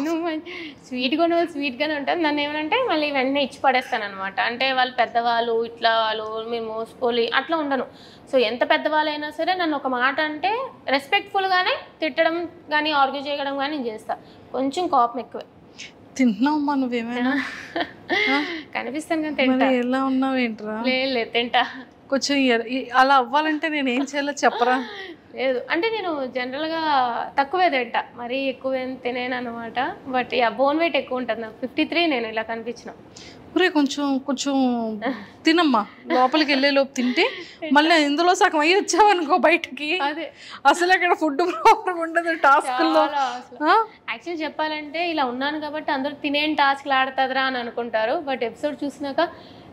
నేను స్వీట్గానే ఉంటుంది. నన్ను ఏమనంటే మళ్ళీ వెంటనే ఇచ్చి పడేస్తాను అనమాట. అంటే వాళ్ళు పెద్దవాళ్ళు, ఇట్లా వాళ్ళు మేము మోసుకోలి అట్లా ఉండను. సో ఎంత పెద్దవాళ్ళైనా సరే నన్ను ఒక మాట అంటే రెస్పెక్ట్ఫుల్గానే తిట్టడం కానీ ఆర్గ్యూ చేయడం కానీ నేను చేస్తాను. కొంచెం కోపం ఎక్కువే. తింటున్నావమ్మా నువ్వేమైనా? కనిపిస్తాను కానీ తింటా. ఎలా ఉన్నావు ఏంట్రా? లేదు తింటా. కొంచెం అలా అవ్వాలంటే నేను ఏం చేయాలో చెప్పరా? లేదు అంటే నేను జనరల్గా తక్కువే తింటా, మరీ ఎక్కువ తినేను అనమాట. బట్ బోన్ వెయిట్ ఎక్కువ ఉంటుంది నాకు, 53 నేను ఇలా కనిపించిన. ఒరే కొంచెం తినమ్మా, లోపలికి వెళ్ళే లోపు తింటే మళ్ళీ ఇందులో సగం అయ్యి వచ్చావనుకో బయటకి, అసలు అక్కడ ఫుడ్ ప్రాబ్లం ఉండదు టాస్క్లో. యాక్చువల్లీ చెప్పాలంటే ఇలా ఉన్నాను కాబట్టి అందరూ తినేని టాస్క్లు ఆడుతుందిరా అని అనుకుంటారు. బట్ ఎపిసోడ్ చూసినాక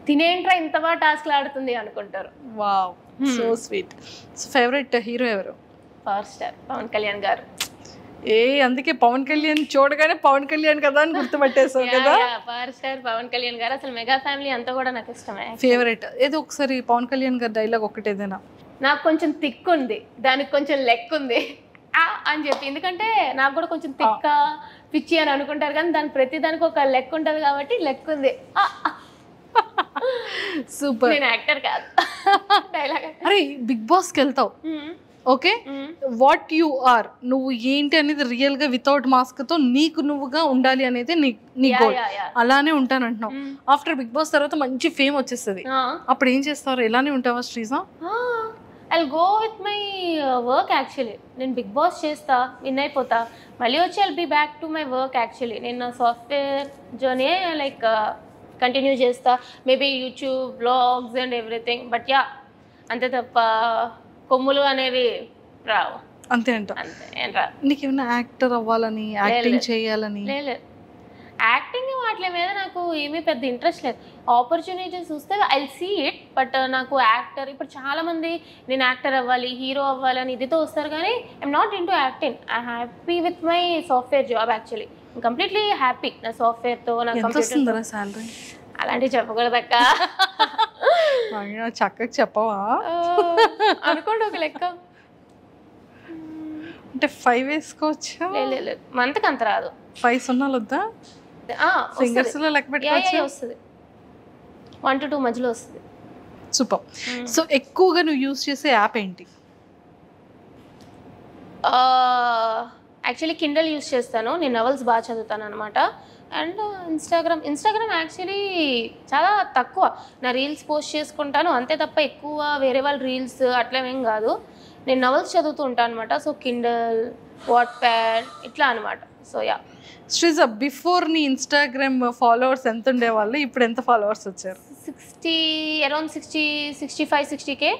తినేంట్రా ఇంత బాగా టాస్క్లు ఆడుతుంది అనుకుంటారు. Wow, so sweet. So favourite hero ఎవరు? పవర్ స్టార్ పవన్ కళ్యాణ్ గారు. అందుకే పవన్ కళ్యాణ్ చూడగానే పవన్ కళ్యాణ్ కదా అని గుర్తుపట్టేసావు కదా. పవర్ స్టార్ పవన్ కళ్యాణ్ గారు, అసలు మెగా ఫ్యామిలీ అంతా కూడా నాకు ఇష్టమే. ఫేవరెట్ ఏదో ఒకసారి పవన్ కళ్యాణ్ గారి డైలాగ్ ఒకటి ఏదైనా? నాకు కొంచెం థిక్ ఉంది, దానికి కొంచెం లెక్ ఉంది అని చెప్పి. ఎందుకంటే నాకు కూడా కొంచెం థిక్క పిచ్చి అని అనుకుంటారు కానీ దానికి ప్రతి దానికి ఒక లెక్ ఉంటుంది కాబట్టి లెక్ ఉంది. సూపర్. నేను యాక్టర్ కాదు, డైలాగ్. అరే బిగ్ బాస్కి వెళ్తావు, ఓకే, వాట్ యు ఆర్, నువ్వు ఏంటి అనేది రియల్ గా వితౌట్ మాస్క్ తో నీకు నువ్వుగా ఉండాలి అనేది నీ గోల్. అలానే ఉంటానంటున్నావు. ఆఫ్టర్ బిగ్ బాస్ తర్వాత మంచి ఫేమ్ వచ్చేస్తుంది, అప్పుడు ఏం చేస్తారు? ఎలానే ఉంటావా Sreeja? I'll go with my work. Actually నేను బిగ్ బాస్ చేస్తా, విన్ అయిపోతా, మళ్ళీ వచ్చి I'll be back to my work. Actually నేను నా సాఫ్ట్వేర్ జర్నీ లైక్ కంటిన్యూ చేస్తా, maybe YouTube blogs and everything. But yeah, అంతే తప్ప కొమ్ములు అనేవి రావు. అంతే అంట. అంతే ఏం రా. నీకేమైనా యాక్టర్ అవ్వాలని, యాక్టింగ్ చేయాలని? లేదు, యాక్టింగ్ వాటి మీద నాకు ఏమీ పెద్ద ఇంట్రెస్ట్ లేదు. ఆపర్చునిటీస్ వస్తే ఐ సీ ఇట్. బట్ నాకు యాక్టర్, ఇప్పుడు చాలా మంది నేను యాక్టర్ అవ్వాలి, హీరో అవ్వాలి అని ఇదితో వస్తారు కానీ I'm not in to acting. I happy with my software job. Actually completely happy నా సాఫ్ట్వేర్తో. నా కంప్యూటర్ సాలరీ అలాంటివి చెప్పకూడదక్క. చక్కగా చెప్పవా? అనుకోండి ఒక లెక్క. అంటే 5 వేసుకోవచ్చా? లేదు, మంత్కి అంత రాదు. 5 సున్నాలు వద్దా? ఫింగర్స్ లో లెక్క పెట్టుకోవచ్చు. వస్తుంది, 1 to 2 మధ్యలో వస్తుంది. సూపర్. సో ఎక్కువగా నువ్వు యూజ్ చేసే యాప్ ఏంటి? యాక్చువల్లీ కిండల్ యూస్ చేస్తాను, నేను నవల్స్ బాగా చదువుతాను అనమాట. అండ్ ఇన్స్టాగ్రామ్ యాక్చువల్లీ చాలా తక్కువ, నా రీల్స్ పోస్ట్ చేసుకుంటాను అంతే తప్ప ఎక్కువ వేరే వాళ్ళ రీల్స్ అట్లా ఏం కాదు. నేను నవల్స్ చదువుతూ ఉంటాను అనమాట. సో కిండల్, వాట్ప్యాడ్ ఇట్లా అనమాట. So yeah. శ్రీజ, బిఫోర్ నీ ఇన్స్టాగ్రామ్ ఫాలోవర్స్ ఎంత ఉండేవాళ్ళు, ఇప్పుడు ఎంత ఫాలోవర్స్ వచ్చారు? 60, అరౌండ్ 65, 60K.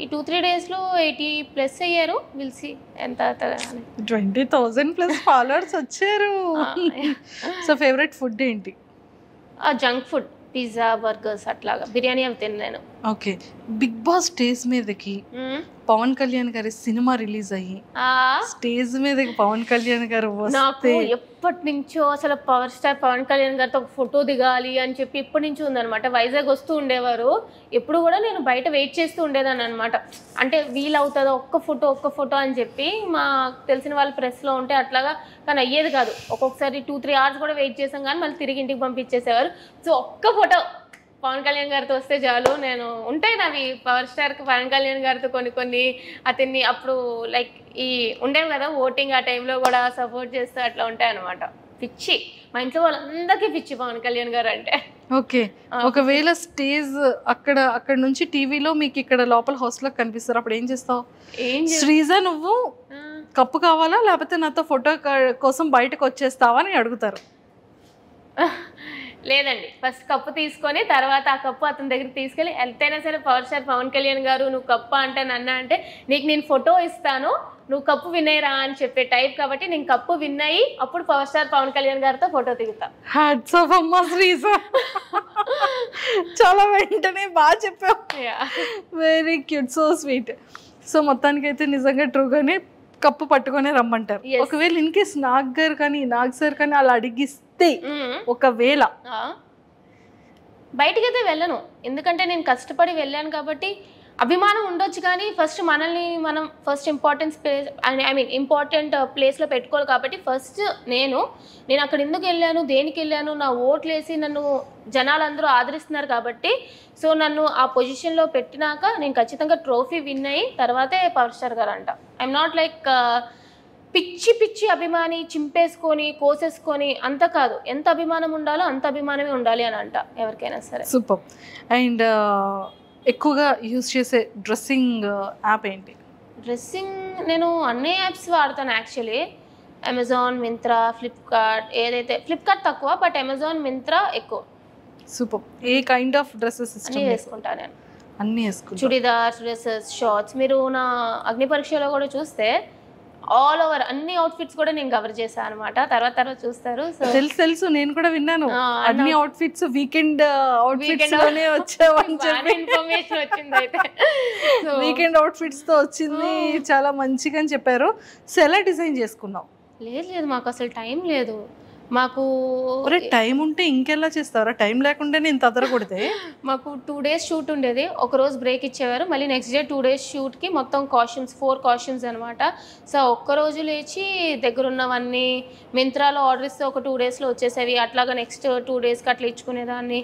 ఈ 2-3 డేస్లో 80+ అయ్యారు. విల్ సీ ఎంత 20,000+ ఫాలోవర్స్ వచ్చారు. సో ఫేవరెట్ ఫుడ్ ఏంటి? జంక్ ఫుడ్, పిజ్జా, బర్గర్స్ అట్లాగా, బిర్యానీ అవి తిన్నాను. ఓకే, బిగ్ బాస్ స్టేజ్ మీదకి పవన్ కళ్యాణ్ గారి సినిమా రిలీజ్ అయ్యి స్టేజ్ మీదకి పవన్ కళ్యాణ్ గారు నాకు ఎప్పటి నుంచో అసలు పవర్ స్టార్ పవన్ కళ్యాణ్ గారితో ఒక ఫోటో దిగాలి అని చెప్పి ఎప్పటి నుంచో ఉందనమాట. వైజాగ్ వస్తూ ఉండేవారు, ఎప్పుడు కూడా నేను బయట వెయిట్ చేస్తూ ఉండేదాన్ని అనమాట. అంటే వీలవుతుందో ఒక్క ఫోటో అని చెప్పి మా తెలిసిన వాళ్ళు ప్రెస్లో ఉంటే అట్లాగా, కానీ అయ్యేది కాదు. ఒక్కొక్కసారి 2-3 hours కూడా వెయిట్ చేసాం కానీ మళ్ళీ తిరిగి ఇంటికి పంపించేసేవారు. సో ఒక్క ఫోటో పవన్ కళ్యాణ్ గారితో వస్తే చాలు. నేను ఉంటాయి నావి పవర్ స్టార్కి పవన్ కళ్యాణ్ గారితో కొన్ని అతన్ని అప్పుడు లైక్ ఈ ఉండేవి కదా ఓటింగ్, ఆ టైంలో కూడా సపోర్ట్ చేస్తూ అట్లా ఉంటాయి అనమాట. పిచ్చి, మా ఇంట్లో వాళ్ళందరికీ పిచ్చి పవన్ కళ్యాణ్ గారు అంటే. ఓకే, ఒకవేళ స్టేజ్ అక్కడ నుంచి టీవీలో మీకు ఇక్కడ లోపల హాస్టల్లో కనిపిస్తారు, అప్పుడు ఏం చేస్తావు? శ్రీజ, నువ్వు కప్పు కావాలా లేకపోతే నాతో ఫోటో కోసం బయటకు వచ్చేస్తావా అని అడుగుతారు. లేదండి, ఫస్ట్ కప్పు తీసుకొని తర్వాత ఆ కప్పు అతని దగ్గరికి తీసుకెళ్ళి, ఎంతైనా సరే పవర్ స్టార్ పవన్ కళ్యాణ్ గారు నువ్వు కప్పు అంటే నన్ను అంటే నీకు నేను ఫోటో ఇస్తాను, నువ్వు కప్పు విన్నయ్యరా అని చెప్పే టైప్ కాబట్టి నేను కప్పు విన్నయ్యి అప్పుడు పవర్ స్టార్ పవన్ కళ్యాణ్ గారితో ఫోటో దిగుతా. హ్యాట్స్ ఆఫ్ అమ్మా శ్రీజ, చాలా వెంటనే బాగా చెప్పావు. Very cute, so sweet. So మొత్తానికైతే నిజంగా ట్రూగానే కప్పు పట్టుకొని రమ్మంటారు. ఒకవేళ ఇన్ కేస్ నాగ్ సార్ కానీ అలా అడిగిస్తే, ఒకవేళ బయటికి అయితే వెళ్ళను, ఎందుకంటే నేను కష్టపడి వెళ్ళాను కాబట్టి. అభిమానం ఉండొచ్చు కానీ ఫస్ట్ మనల్ని మనం ఫస్ట్ ఇంపార్టెంట్ ప్లేస్లో పెట్టుకోవాలి కాబట్టి ఫస్ట్ నేను అక్కడ ఎందుకు వెళ్ళాను, దేనికి వెళ్ళాను, నా ఓట్లు వేసి నన్ను జనాలందరూ ఆదరిస్తున్నారు కాబట్టి సో నన్ను ఆ పొజిషన్లో పెట్టినాక నేను ఖచ్చితంగా ట్రోఫీ విన్ అయ్యి తర్వాతే పవర్ స్టార్ గారు అంట. ఐఎమ్ నాట్ లైక్ పిచ్చి అభిమాని చింపేసుకొని కోసేసుకొని అంత కాదు, ఎంత అభిమానం ఉండాలో అంత అభిమానమే ఉండాలి అని అంట ఎవరికైనా సరే. సూపర్. అండ్ ఎక్కువగా యూజ్ చేసే డ్రెస్సింగ్ యాప్ ఏంటి? డ్రెస్సింగ్ నేను అన్ని యాప్స్ వాడతాను యాక్చువల్లీ. Amazon, Myntra, Flipkart. ఏదైతే ఫ్లిప్కార్ట్ తక్కువ బట్ అమెజాన్, మింత్రా ఎక్కువ. Super. A kind of dresses అన్నీ వేసుకుంటాను నేను. అన్నీ వేసుకుంటా, చుడిదార్స్, డ్రెస్సెస్, షార్ట్స్. మీరు నా అగ్ని పరీక్షలో కూడా చూస్తే ఆల్ ఓవర్ అన్ని అవుట్ఫిట్స్ కూడా నేను కవర్ చేశాను అనమాట. తర్వాత చూస్తారు. సో తెలుసు, నేను కూడా విన్నాను అన్ని అవుట్ఫిట్స్ వీకెండ్ అవుట్ఫిట్స్ లోనే వచ్చావని చెప్పి ఇన్ఫర్మేషన్ వచ్చింది. అయితే వీకెండ్ అవుట్ఫిట్స్ తో వచ్చింది, చాలా మంచిగా అని చెప్పారు. సో ఎలా డిజైన్ చేసుకున్నావు? లేదు, మాకు అసలు టైం లేదు. మాకు టైం ఉంటే ఇంకెలా చేస్తారా? టైం లేకుండానే ఇంత అదరకొడితే. మాకు 2 days షూట్ ఉండేది, ఒక రోజు బ్రేక్ ఇచ్చేవారు, మళ్ళీ నెక్స్ట్ డే 2 days షూట్కి మొత్తం కాస్ట్యూమ్స్ 4 costumes అనమాట. సో ఒక్కరోజు లేచి దగ్గరున్నవన్నీ మింత్రాలో ఆర్డర్ ఇస్తే ఒక 2 daysలో వచ్చేసేవి. అట్లాగా నెక్స్ట్ 2 daysకి అట్లా ఇచ్చుకునేదాన్ని,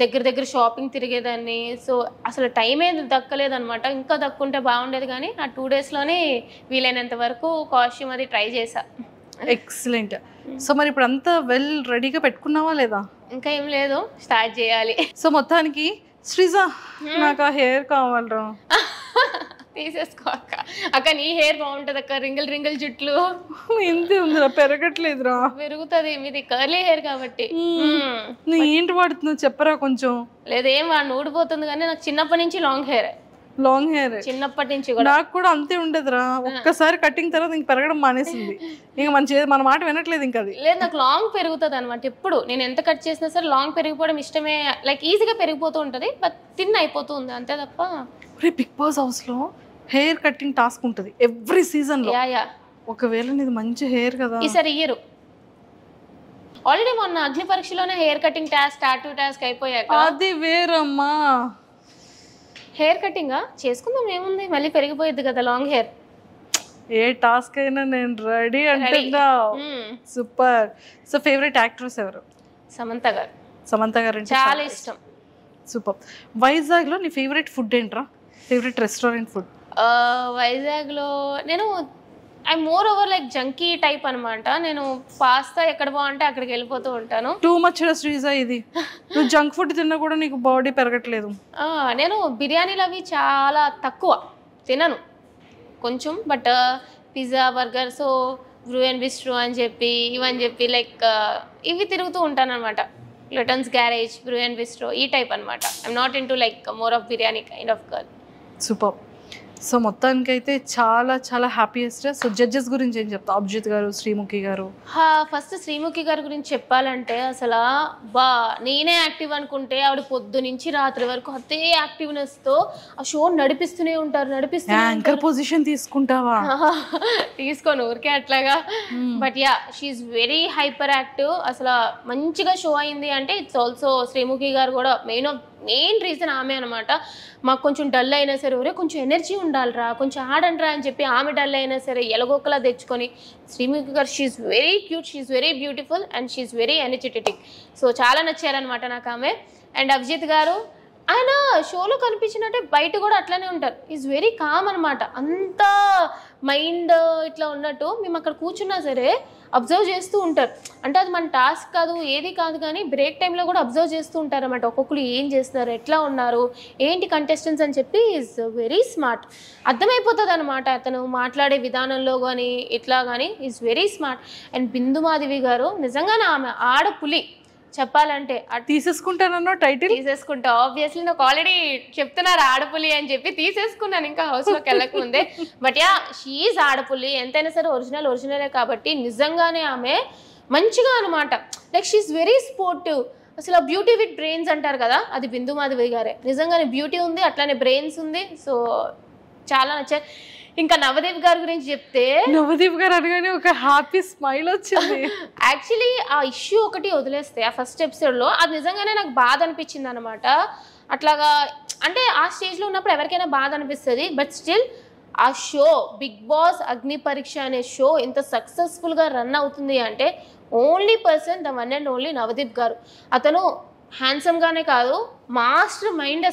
దగ్గర షాపింగ్ తిరిగేదాన్ని. సో అసలు టైం ఏది దక్కలేదనమాట. ఇంకా దక్కుంటే బాగుండేది కానీ ఆ 2 daysలోనే వీలైనంత వరకు కాస్ట్యూమ్ అది ట్రై చేశా. ఎక్సలెంట్. సో మరి ఇప్పుడు అంతా వెల్ రెడీగా పెట్టుకున్నావా లేదా? ఇంకా ఏం లేదు, స్టార్ట్ చేయాలి. సో మొత్తానికి శ్రీజ, నాకు ఆ హెయిర్ కావాలరా. తీసేసుకో అక్క, నీ హెయిర్ బాగుంటది అక్క. రింగిల్ జుట్లు ఎంత ఉందిరా, పెరగట్లేదురా. పెరుగుతుంది, మీది కర్లీ హెయిర్ కాబట్టి. నువ్వు ఏంటి వాడుతున్నావు చెప్పరా కొంచెం? లేదేం వాడిని ఊడిపోతుంది కానీ నాకు చిన్నప్పటి నుంచి లాంగ్ హెయిర్. చిన్నప్పటి నుంచి కూడా నాకు కూడా అంతే ఉండదురా. ఒక్కసారి కటింగ్ తర్వాత ఇంక పెరగడం మానేసింది. ఇంకా మన మాట వినట్లేదు ఇంకా. అది లేదు, నాకు లాంగ్ పెరుగుతుంది అనమాట. ఎప్పుడు నేను ఎంత కట్ చేసినా సరే లాంగ్ పెరిగిపోవడం ఇష్టమే. లైక్ ఈజీగా పెరిగిపోతూ ఉంటుంది, బట్ థిన్ అయిపోతుంది అంతే తప్ప. బిగ్ బాస్ హౌస్ లో హెయిర్ కటింగ్ టాస్క్ ఉంటుంది ఎవ్రీ సీజన్ లో. ఒకవేళ నీది మంచి హెయిర్ కదా, ఈసారి ఇయ్యరు. ఆల్రెడీ మొన్న అగ్ని పరీక్షలోనే hair cutting task, tattoo task అయిపోయాక అది వేరమ్మా. హెయిర్ కటింగ్ చేసుకుందాం, ఏముంది, మళ్ళీ పెరిగిపోయింది కదా లాంగ్ హెయిర్. ఏ టాస్క్ అయినా నేను రెడీ అంటున్నా. సూపర్. సో ఫేవరెట్ యాక్ట్రెస్ ఎవరు? సమంత గారు. సమంత గారు అంటే చాలా ఇష్టం. సూపర్. వైజాగ్ లో నీ ఫేవరెట్ ఫుడ్ ఏంట్రా? Favourite restaurant food? వైజాగ్లో నేను I more over like junky type అనమాట. నేను పాస్తా ఎక్కడ బాగుంటే అక్కడికి వెళ్ళిపోతూ ఉంటాను. టూ మచ్ శ్రీజ, ఇది నువ్వు జంక్ ఫుడ్ తిన్నా కూడా నీకు బాడీ పెరగట్లేదు. నేను బిర్యానీలు అవి చాలా తక్కువ తినను కొంచెం, but pizza burger so Bru and bistro అని చెప్పి ఇవని చెప్పి లైక్ ఇవి తిరుగుతూ ఉంటాను అనమాట. లటన్స్ గ్యారేజ్, బ్రూ అండ్ బిస్ట్రో ఈ టైప్ అనమాట. I'm not in to like more of biryani kind of girl. Super. So మొత్తానికైతే చాలా చాలా హ్యాపీయెస్ట్. సో జడ్జెస్ గురించి ఏం చెప్తా? అభిజిత్ గారు, శ్రీముఖి గారు. ఫస్ట్ శ్రీముఖి గారి గురించి చెప్పాలంటే అసలు నేనే యాక్టివ్ అనుకుంటే ఆవిడ పొద్దు నుంచి రాత్రి వరకు అదే యాక్టివ్నెస్తో ఆ షో నడిపిస్తూనే ఉంటారు. యాంకర్ పొజిషన్ తీసుకుంటావా? తీసుకోను ఊరికే అట్లాగా. But yeah she's very hyper active. అసలు మంచిగా షో అయింది అంటే ఇట్స్ ఆల్సో శ్రీముఖి గారు కూడా మెయిన్ రీజన్ ఆమె అనమాట. మాకు కొంచెం డల్ అయినా సరే ఒరే కొంచెం ఎనర్జీ ఉండాలిరా, కొంచెం ఆడండిరా అని చెప్పి ఆమె డల్ అయినా సరే ఎలగొక్కలా తెచ్చుకొని Srimukhi garu she's very cute, she's very beautiful and she's very energetic. So చాలా నచ్చారనమాట నాకు ఆమె. అండ్ అభిజిత్ గారు ఆయన షోలో కనిపించినట్టే బయట కూడా అట్లానే ఉంటారు. ఈజ్ వెరీ కామ్ అనమాట. అంత మైండ్ ఇట్లా ఉన్నట్టు మేము అక్కడ కూర్చున్నా సరే అబ్జర్వ్ చేస్తూ ఉంటారు. అంటే అది మన టాస్క్ కాదు, ఏది కాదు, కానీ బ్రేక్ టైంలో కూడా అబ్జర్వ్ చేస్తూ ఉంటారు అన్నమాట. ఒక్కొక్కరు ఏం చేస్తున్నారు, ఎట్లా ఉన్నారు, ఏంటి కంటెస్టెంట్స్ అని చెప్పి ఈజ్ వెరీ స్మార్ట్. అర్థమైపోతుంది అనమాట అతను మాట్లాడే విధానంలో కానీ ఇట్లా కానీ is very smart. And Bindu Madhavi గారు నిజంగానే ఆమె ఆడపులి చెప్పాలంటే. తీసేసుకుంటానన్నా టైటిల్ తీసేసుకుంటా ఆబ్వియస్లీ. నాకు ఆల్రెడీ చెప్తున్నారు ఆడపులి అని చెప్పి తీసేసుకున్నాను ఇంకా హౌస్లోకి వెళ్ళకముందే. బట్ యా షీఈస్ ఆడపులి. ఎంతైనా సరే ఒరిజినలే కాబట్టి నిజంగానే ఆమె మంచిగా అనమాట. Like she's very sportive. అసలు బ్యూటీ విత్ బ్రెయిన్స్ అంటారు కదా, అది బిందు మాధవి గారే. నిజంగానే బ్యూటీ ఉంది, అట్లానే బ్రెయిన్స్ ఉంది. సో చాలా నచ్చారు. ఇంకా నవదీప్ గారి గురించి చెప్తే, నవదీప్ గారు అనగానే ఒక హ్యాపీ స్మైల్ వచ్చింది. యాక్చువల్లీ ఆ ఇష్యూ ఒకటి వదిలేస్తే ఆ ఫస్ట్ ఎపిసోడ్లో అది నిజంగానే నాకు బాధ అనిపించింది అనమాట. అట్లాగా అంటే ఆ స్టేజ్లో ఉన్నప్పుడు ఎవరికైనా బాధ అనిపిస్తుంది. బట్ స్టిల్ ఆ షో బిగ్ బాస్ అగ్ని పరీక్ష అనే షో ఇంత సక్సెస్ఫుల్గా రన్ అవుతుంది అంటే only person the one and only Navdeep గారు. అతను హ్యాండ్సమ్గానే కాదు, మాస్టర్ మైండ్.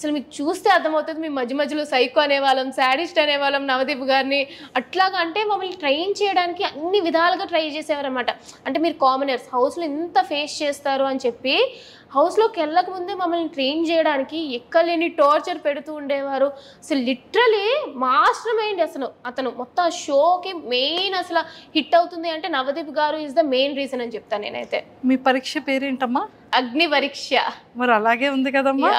అసలు మీకు చూస్తే అర్థమవుతుంది. మీ మధ్యలో సైకో అనేవాళ్ళం, శాడిస్ట్ అనేవాళ్ళం నవదీప్ గారిని. అట్లాగా అంటే మమ్మల్ని ట్రైన్ చేయడానికి అన్ని విధాలుగా ట్రై చేసేవారు అనమాట. అంటే మీరు కామనర్స్ హౌస్లో ఇంత ఫేస్ చేస్తారు అని చెప్పి హౌస్లోకి వెళ్ళక ముందే మమ్మల్ని ట్రైన్ చేయడానికి ఎక్కలేని టార్చర్ పెడుతూ ఉండేవారు. అసలు లిటరలీ మాస్టర్ మైండ్. అతను మొత్తం షోకి మెయిన్ అసలు హిట్ అవుతుంది అంటే నవదీప్ గారు ఈజ్ ద మెయిన్ రీజన్ అని చెప్తాను నేనైతే. మీ పరీక్ష పేరేంటమ్మా? అగ్ని పరీక్ష. మరి అలాగే ఉంది కదమ్మా.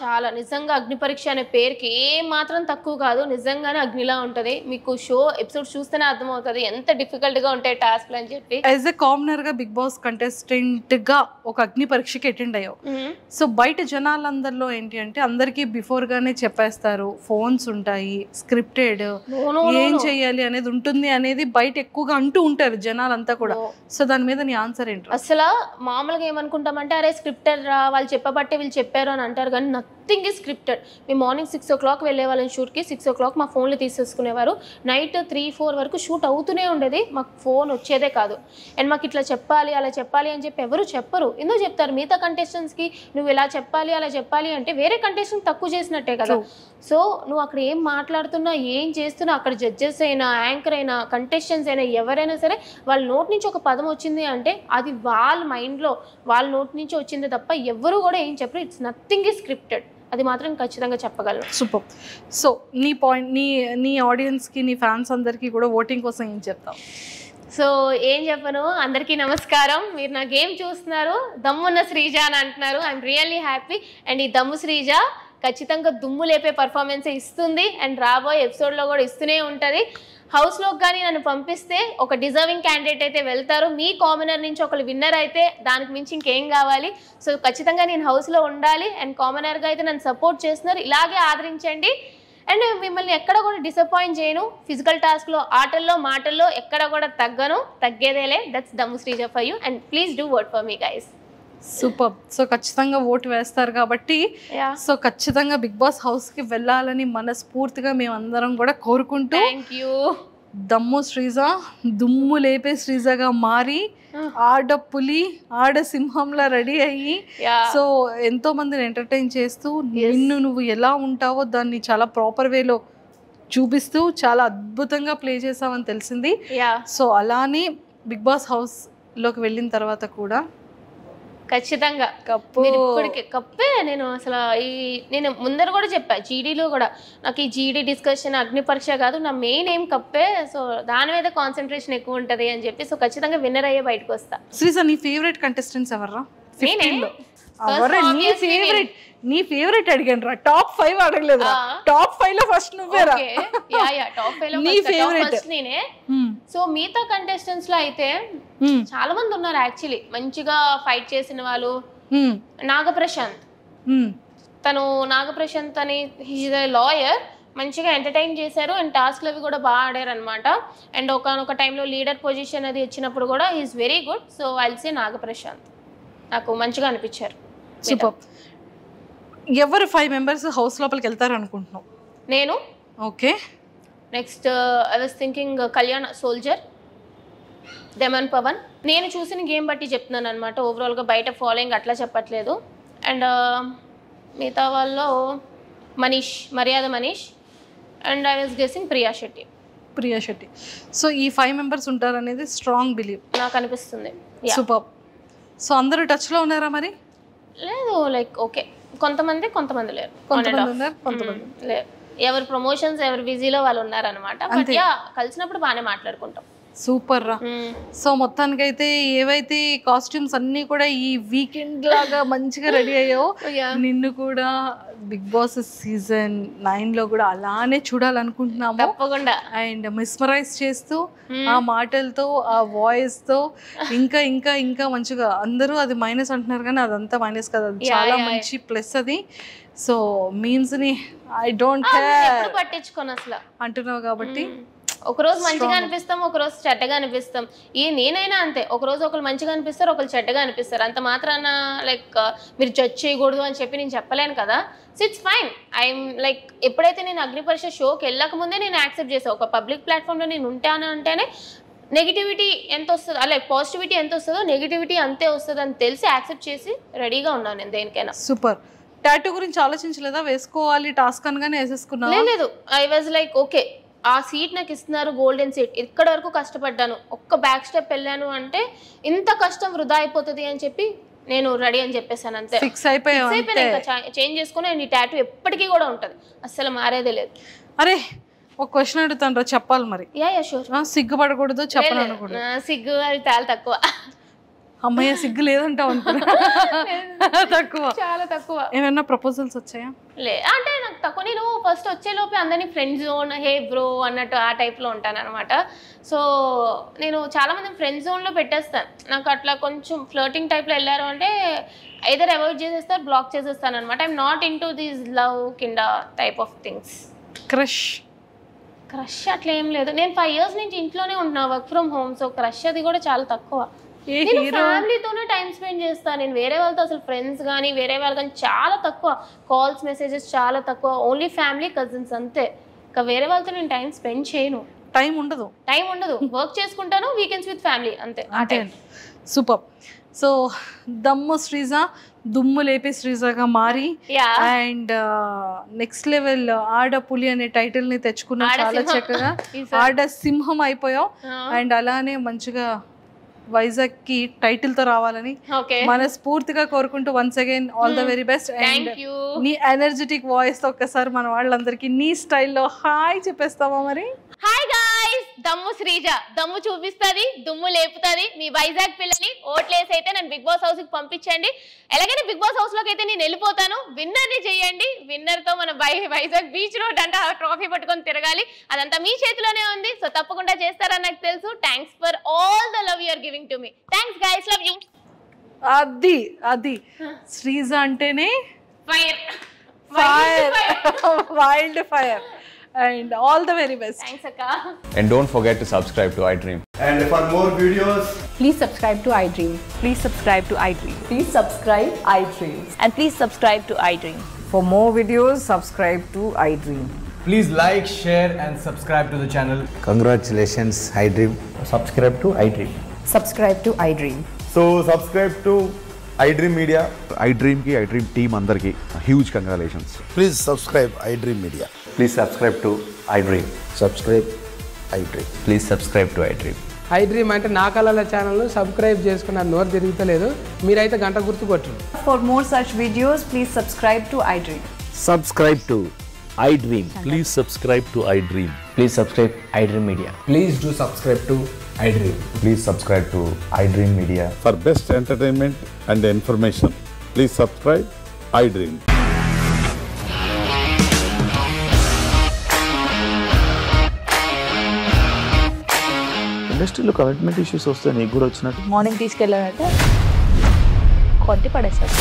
చాలా నిజంగా అగ్ని పరీక్ష అనే పేరుకి ఏం మాత్రం తక్కువ కాదు. నిజంగానే అగ్నిలా ఉంటది. మీకు షో ఎపిసోడ్ చూస్తేనే అర్థమవుతుంది ఎంత డిఫికల్ట్ గా ఉంటాయి టాస్క్లు అని చెప్పి. యాజ్ ఎ కామనర్ గా బిగ్ బాస్ కంటెస్టెంట్ గా ఒక అగ్ని పరీక్షకి అటెండ్ అయ్యావు. సో బయట జనాలందరిలో ఏంటి అంటే అందరికి బిఫోర్ గానే చెప్పేస్తారు, ఫోన్స్ ఉంటాయి, స్క్రిప్టెడ్, ఏం చెయ్యాలి అనేది ఉంటుంది అనేది బయట ఎక్కువగా అంటూ ఉంటారు జనాలంతా కూడా. సో దాని మీద నీ ఆన్సర్ ఏంటి? అసలు మామూలుగా ఏమనుకుంటామంటే అరే స్క్రిప్టెడ్ రా, వాళ్ళు చెప్పబట్టే వీళ్ళు చెప్పారు అని అంటారు, కానీ నథింగ్ ఈజ్ స్క్రిప్టెడ్. మేము మార్నింగ్ 6 o'clock వెళ్ళే వాళ్ళని షూట్కి. 6 o'clock మా ఫోన్లు తీసేసుకునేవారు. నైట్ 3-4 వరకు షూట్ అవుతూనే ఉండేది, మాకు ఫోన్ వచ్చేదే కాదు. అండ్ మాకు ఇట్లా చెప్పాలి అలా చెప్పాలి అని చెప్పి ఎవరు చెప్పరు. ఎందుకు చెప్తారు? మిగతా కంటెస్టెంట్స్కి నువ్వు ఇలా చెప్పాలి అలా చెప్పాలి అంటే వేరే కంటెస్టెంట్ తక్కువ చేసినట్టే కదా. సో నువ్వు అక్కడ ఏం మాట్లాడుతున్నా ఏం చేస్తున్నా అక్కడ జడ్జెస్ అయినా యాంకర్ అయినా కంటెస్టెంట్స్ అయినా ఎవరైనా సరే వాళ్ళ నోటి నుంచి ఒక పదం వచ్చింది అంటే అది వాళ్ళ మైండ్లో వాళ్ళ నోటి నుంచి వచ్చింది తప్ప ఎవరు కూడా ఏం చెప్పరు. It's nothing is scripted. అది మాత్రం ఖచ్చితంగా చెప్పగలను. సూపర్. సో నీ పాయింట్, నీ ఆడియన్స్కి, నీ ఫ్యాన్స్ అందరికీ కూడా ఓటింగ్ కోసం ఏం చెప్తావు? సో ఏం చెప్పను, అందరికీ నమస్కారం. మీరు నా గేమ్ చూస్తున్నారు, దమ్మున్న శ్రీజ అని అంటున్నారు. I'm really happy. అండ్ ఈ దమ్ము శ్రీజ ఖచ్చితంగా దుమ్ము లేపే పర్ఫార్మెన్స్ ఇస్తుంది అండ్ రాబోయే ఎపిసోడ్లో కూడా ఇస్తూనే ఉంటుంది. హౌస్లోకి కానీ నన్ను పంపిస్తే ఒక డిజర్వింగ్ క్యాండిడేట్ అయితే వెళ్తారు. మీ కామనర్ నుంచి ఒకరు విన్నర్ అయితే దానికి మించి ఇంకేం కావాలి. సో ఖచ్చితంగా నేను హౌస్లో ఉండాలి. అండ్ కామనర్గా అయితే నన్ను సపోర్ట్ చేస్తున్నారు, ఇలాగే ఆదరించండి. అండ్ మిమ్మల్ని ఎక్కడ కూడా డిసప్పాయింట్ చేయను. ఫిజికల్ టాస్క్లో, ఆటల్లో, మాటల్లో ఎక్కడ కూడా తగ్గేదేలే. దట్స్ దమ్ము Sreeja for you. And please do work for me guys. Super. So ఖచ్చితంగా ఓటు వేస్తారు కాబట్టి సో ఖచ్చితంగా బిగ్ బాస్ హౌస్కి వెళ్ళాలని మనస్ఫూర్తిగా మేమందరం కూడా కోరుకుంటూ, థ్యాంక్ యూ. దమ్ము శ్రీజ దుమ్ము లేపే శ్రీజగా మారి ఆడ పులి ఆడ సింహంలా రెడీ అయ్యి సో ఎంతో మందిని ఎంటర్టైన్ చేస్తూ నిన్ను నువ్వు ఎలా ఉంటావో దాన్ని చాలా ప్రాపర్ వేలో చూపిస్తూ చాలా అద్భుతంగా ప్లే చేసామని తెలిసింది. సో అలానే బిగ్ బాస్ హౌస్లోకి వెళ్ళిన తర్వాత కూడా ఖచ్చితంగా ఇప్పటికే కప్పే. నేను అసలు నేను ముందర కూడా చెప్పా, జీడీలో కూడా నాకు ఈ జీడీ డిస్కషన్ అగ్ని పరీక్ష కాదు, నా మెయిన్ ఏం కప్పే. సో దాని మీద కాన్సన్ట్రేషన్ ఎక్కువ ఉంటుంది అని చెప్పి సో ఖచ్చితంగా విన్నర్ అయ్యే బయటకు వస్తా. శ్రీజ, నీ ఫేవరెట్ కంటెస్టెంట్స్ ఎవర్రా? నీ ఫేవరెట్ అడిగాను రా, టాప్ 5 అడగలేదు. టాప్ 5 లో ఫస్ట్ నువ్వేరా? టాప్ 5 లో ఫస్ట్ నేనే. సో మిగతా కంటెస్టెంట్స్ లో అయితే చాలా మంది ఉన్నారు యాక్చువల్లీ మంచిగా ఫైట్ చేసిన వాళ్ళు. నాగప్రశాంత్, తను నాగప్రశాంత్ అని హీజ్ ఎ లాయర్, మంచిగా ఎంటర్టైన్ చేశారు అండ్ టాస్క్లు అవి కూడా బాగా ఆడారు అనమాట. అండ్ ఒకనొక టైంలో లీడర్ పొజిషన్ అది వచ్చినప్పుడు కూడా he's very good. So I'll say Nagaprashanth, నాకు మంచిగా అనిపించారు. సూపర్. ఎవరు 5 మెంబర్స్ హౌస్ లోపలికి వెళ్తారు అనుకుంటున్నావు? నేను okay. Next I was thinking Kalyan soldier, demon Pavan. నేను చూసిన గేమ్ బట్టి చెప్తున్నాను అనమాట, ఓవరాల్గా బయట ఫాలోయింగ్ అట్లా చెప్పట్లేదు. అండ్ మిగతా వాళ్ళు మర్యాద Manish and I was guessing Priya Shetty. So ఈ 5 మెంబర్స్ ఉంటారు అనేది స్ట్రాంగ్ బిలీవ్ నాకు అనిపిస్తుంది. సూపర్. సో అందరూ టచ్లో ఉన్నారా మరి? లేదు, లైక్ ఓకే, కొంతమంది లేరు, లేరు. ఎవరి ప్రమోషన్స్ ఎవరి బిజీలో వాళ్ళు ఉన్నారనమాట. బట్ యా, కలిసినప్పుడు బాగానే మాట్లాడుకుంటాం. సూపర్ రా. సో మొత్తానికైతే ఏవైతే కాస్ట్యూమ్స్ అన్నీ కూడా ఈ వీకెండ్ లాగా మంచిగా రెడీ అయ్యావు, నిన్ను కూడా బిగ్ బాస్ సీజన్ 9 లో కూడా అలానే చూడాలనుకుంటున్నాము తప్పకుండా. అండ్ మిస్మరైజ్ చేస్తూ ఆ మాటలతో ఆ వాయిస్ తో ఇంకా ఇంకా ఇంకా మంచిగా, అందరూ అది మైనస్ అంటున్నారు కానీ అదంతా మైనస్ కదా, చాలా మంచి ప్లస్ అది. సో మీన్స్ ని ఐ డోంట్ కేర్ పట్టించుకోను అసలు అంటున్నావు కాబట్టి ఒకరోజు మంచిగా అనిపిస్తాం, ఒకరోజు చెడ్డగా అనిపిస్తాం. నేనైనా అంతే, ఒకరోజు ఒకరు మంచిగా అనిపిస్తారు, ఒకరు చెడ్డగా అనిపిస్తారు. అంత మాత్రాన లైక్ మీరు జడ్జ్ చేయకూడదు అని చెప్పి నేను చెప్పలేను కదా. So it's fine. I'm like ఎప్పుడైతే నేను అగ్ని పరీక్ష షోకి వెళ్ళక ముందే నేను యాక్సెప్ట్ చేసాను, ఒక పబ్లిక్ ప్లాట్ఫామ్లో నేను ఉంటాను అంటేనే నెగిటివిటీ ఎంత వస్తుందో, అలాగే పాజిటివిటీ ఎంత వస్తుందో నెగిటివిటీ అంతే వస్తుంది అని తెలిసి యాక్సెప్ట్ చేసి రెడీగా ఉన్నాను నేను దేనికైనా. సూపర్. టాటూ గురించి ఆలోచించలేదా? వేసుకోవాలి టాస్క్ అనగానే వేసేసుకున్నా? లేదు, ఐ వాజ్ లైక్ ఓకే, ఆ సీట్ నాకు ఇస్తున్నారు, గోల్డెన్ సీట్, ఇక్కడ వరకు కష్టపడ్డాను, ఒక్క బ్యాక్ స్టెప్ వెళ్ళాను అంటే ఇంత కష్టం వృధా అయిపోతుంది అని చెప్పి నేను రెడీ అని చెప్పేసాను అంతే. ఫిక్స్ అయిపోయినా చేంజ్ చేసుకుని ఈ టాటూ ఎప్పటికీ కూడా ఉంటుంది, అస్సలు మారేదే లేదు. అరే ఒక క్వశ్చన్ అడుగుతాను రా, చెప్పాలి మరి. Yeah sure. సిగ్గుపడకూడదు, చెప్పాలనకూడదు. సిగ్గు అది చాలా తక్కువ. అమ్మయ్య సిగ్గు లేదంటావు అనుకున్నా. తక్కువ, చాలా తక్కువ. ఏమైనా ప్రపోజల్స్ వచ్చాయా? అంటే నాకు తక్కువ. నేను ఫస్ట్ వచ్చేలోపే అందరినీ ఫ్రెండ్ జోన్, హే బ్రో అన్నట్టు ఆ టైప్లో ఉంటాను అనమాట. సో నేను చాలా మంది ఫ్రెండ్ జోన్లో పెట్టేస్తాను. నాకు అట్లా కొంచెం ఫ్లర్టింగ్ టైప్లో వెళ్ళారు అంటే ఐదర్ అవాయిడ్ చేసేస్తారు, బ్లాక్ చేసేస్తాను అనమాట. I'm not in to these love కింద టైప్ ఆఫ్ థింగ్స్. క్రష్ అట్లా ఏం లేదు. నేను 5 years నుంచి ఇంట్లోనే ఉంటున్నా, work from home. So crush అది కూడా చాలా తక్కువ. నేను ఫ్యామిలీతోనే టైం స్పెండ్ చేస్తాను. నేను వేరే వాళ్ళతో అసలు ఫ్రెండ్స్ కానీ వేరే వాళ్ళు కానీ చాలా తక్కువ, కాల్స్ మెసేజెస్ చాలా తక్కువ. ఓన్లీ ఫ్యామిలీ, కజిన్స్ అంతే. ఇంకా వేరే వాళ్ళతో నేను టైం స్పెండ్ చేయను. టైం ఉండదు. వర్క్ చేసుకుంటాను, వీకెండ్స్ విత్ ఫ్యామిలీ అంతే. సూపర్. సో దమ్ము శ్రీజ దుమ్ము లేపే శ్రీజగా మారి అండ్ నెక్స్ట్ లెవెల్ ఆడ పులి అనే టైటిల్ ని తెచ్చుకున్నా, చాలా చక్కగా ఆడ సింహం అయిపోయావు. అండ్ అలానే మంచిగా వైజాగ్ కి టైటిల్ తో రావాలని మనస్ఫూర్తిగా కోరుకుంటూ once again all the very best. And నీ ఎనర్జెటిక్ వాయిస్ తో ఒక్కసారి మన వాళ్ళందరికీ నీ స్టైల్లో హాయ్ చెప్పేస్తావా మరి? హాయ్ గాయ్స్, దమ్ము శ్రీజ దమ్ము చూపిస్తుంది, దుమ్ము లేపుతుంది. మీ వైజాగ్ పిల్లని ఓట్లేసి అయితే నన్ను బిగ్ బాస్ హౌస్ కి పంపించండి. ఎలాగైనా బిగ్ బాస్ హౌస్ లోకి అయితే నేను వెళ్ళిపోతాను. విన్నర్ ని చేయండి. విన్నర్ తో మన వైజాగ్ బీచ్ రోడ్ అంటే ఆ ట్రోఫీ పట్టుకొని తిరగాలి. అదంతా మీ చేతిలోనే ఉంది. సో తప్పకుండా చేస్తారని నాకు తెలుసు. Thanks for all the love you are giving to me. Thanks guys, love you. అది శ్రీజ అంటేనే fire, wild fire. And all the very best. Thanks Akka. And don't forget to subscribe to iDream. And for more videos, please subscribe to iDream. Please subscribe to iDream. Please subscribe iDream. And please subscribe to iDream. For more videos, subscribe to iDream. please like, share and subscribe to the channel. Congratulations iDream. Subscribe to iDream. Subscribe to iDream. So subscribe to iDream Media. iDream ki iDream team andarki huge congratulations. Please subscribe iDream Media. Please subscribe to iDream. Subscribe iDream. Please subscribe to iDream. iDream అంటే నా కళల ఛానల్ను subscribe చేసుకున్న నోరు తిరుగుతలేదు, మీరైతే గంట గుర్తు కొట్టండి. For more such videos, please subscribe to iDream. Subscribe to iDream. Please subscribe to iDream. Please subscribe iDream Media. Please do subscribe to iDream. Please subscribe to iDream Media. For best entertainment and information, please subscribe iDream. ఇండస్ట్రీలో commitment issues వస్తే నీకు కూడా వచ్చినట్టు morning తీసుకెళ్ళాలంటే కొట్టి పడేస్తారు.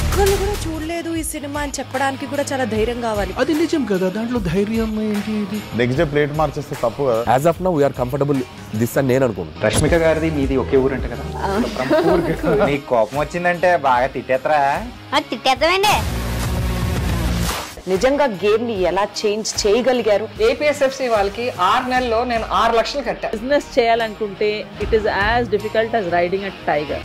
ఒక్కళ్ళు కూడా చూడలేదు ఈ సినిమా అని చెప్పడానికి కూడా చాలా ధైర్యం కావాలి. అది నిజం కదా, దాంట్లో ధైర్యం ఏంటి? ఇది నెక్స్ట్ డే ప్లేట్ మార్చేస్తే తప్పు కదా. As of now we are comfortable this అని నేను అనుకుంటున్నాను. రష్మిక గారిది మీది ఒకే ఊరంట కదా. నీకు కోపం వచ్చిందంటే బాగా తిట్టేత్తరా? తిట్టేద్దామండి. నిజంగా గేమ్ ని ఎలా చేంజ్ చేయగలిగారు? ఏపీఎస్ఎఫ్సి వాళ్ళకి 6 నెలల్లో నేను 6 లక్షలు కట్టా. బిజినెస్ చేయాలనుకుంటే it is as difficult as riding a tiger.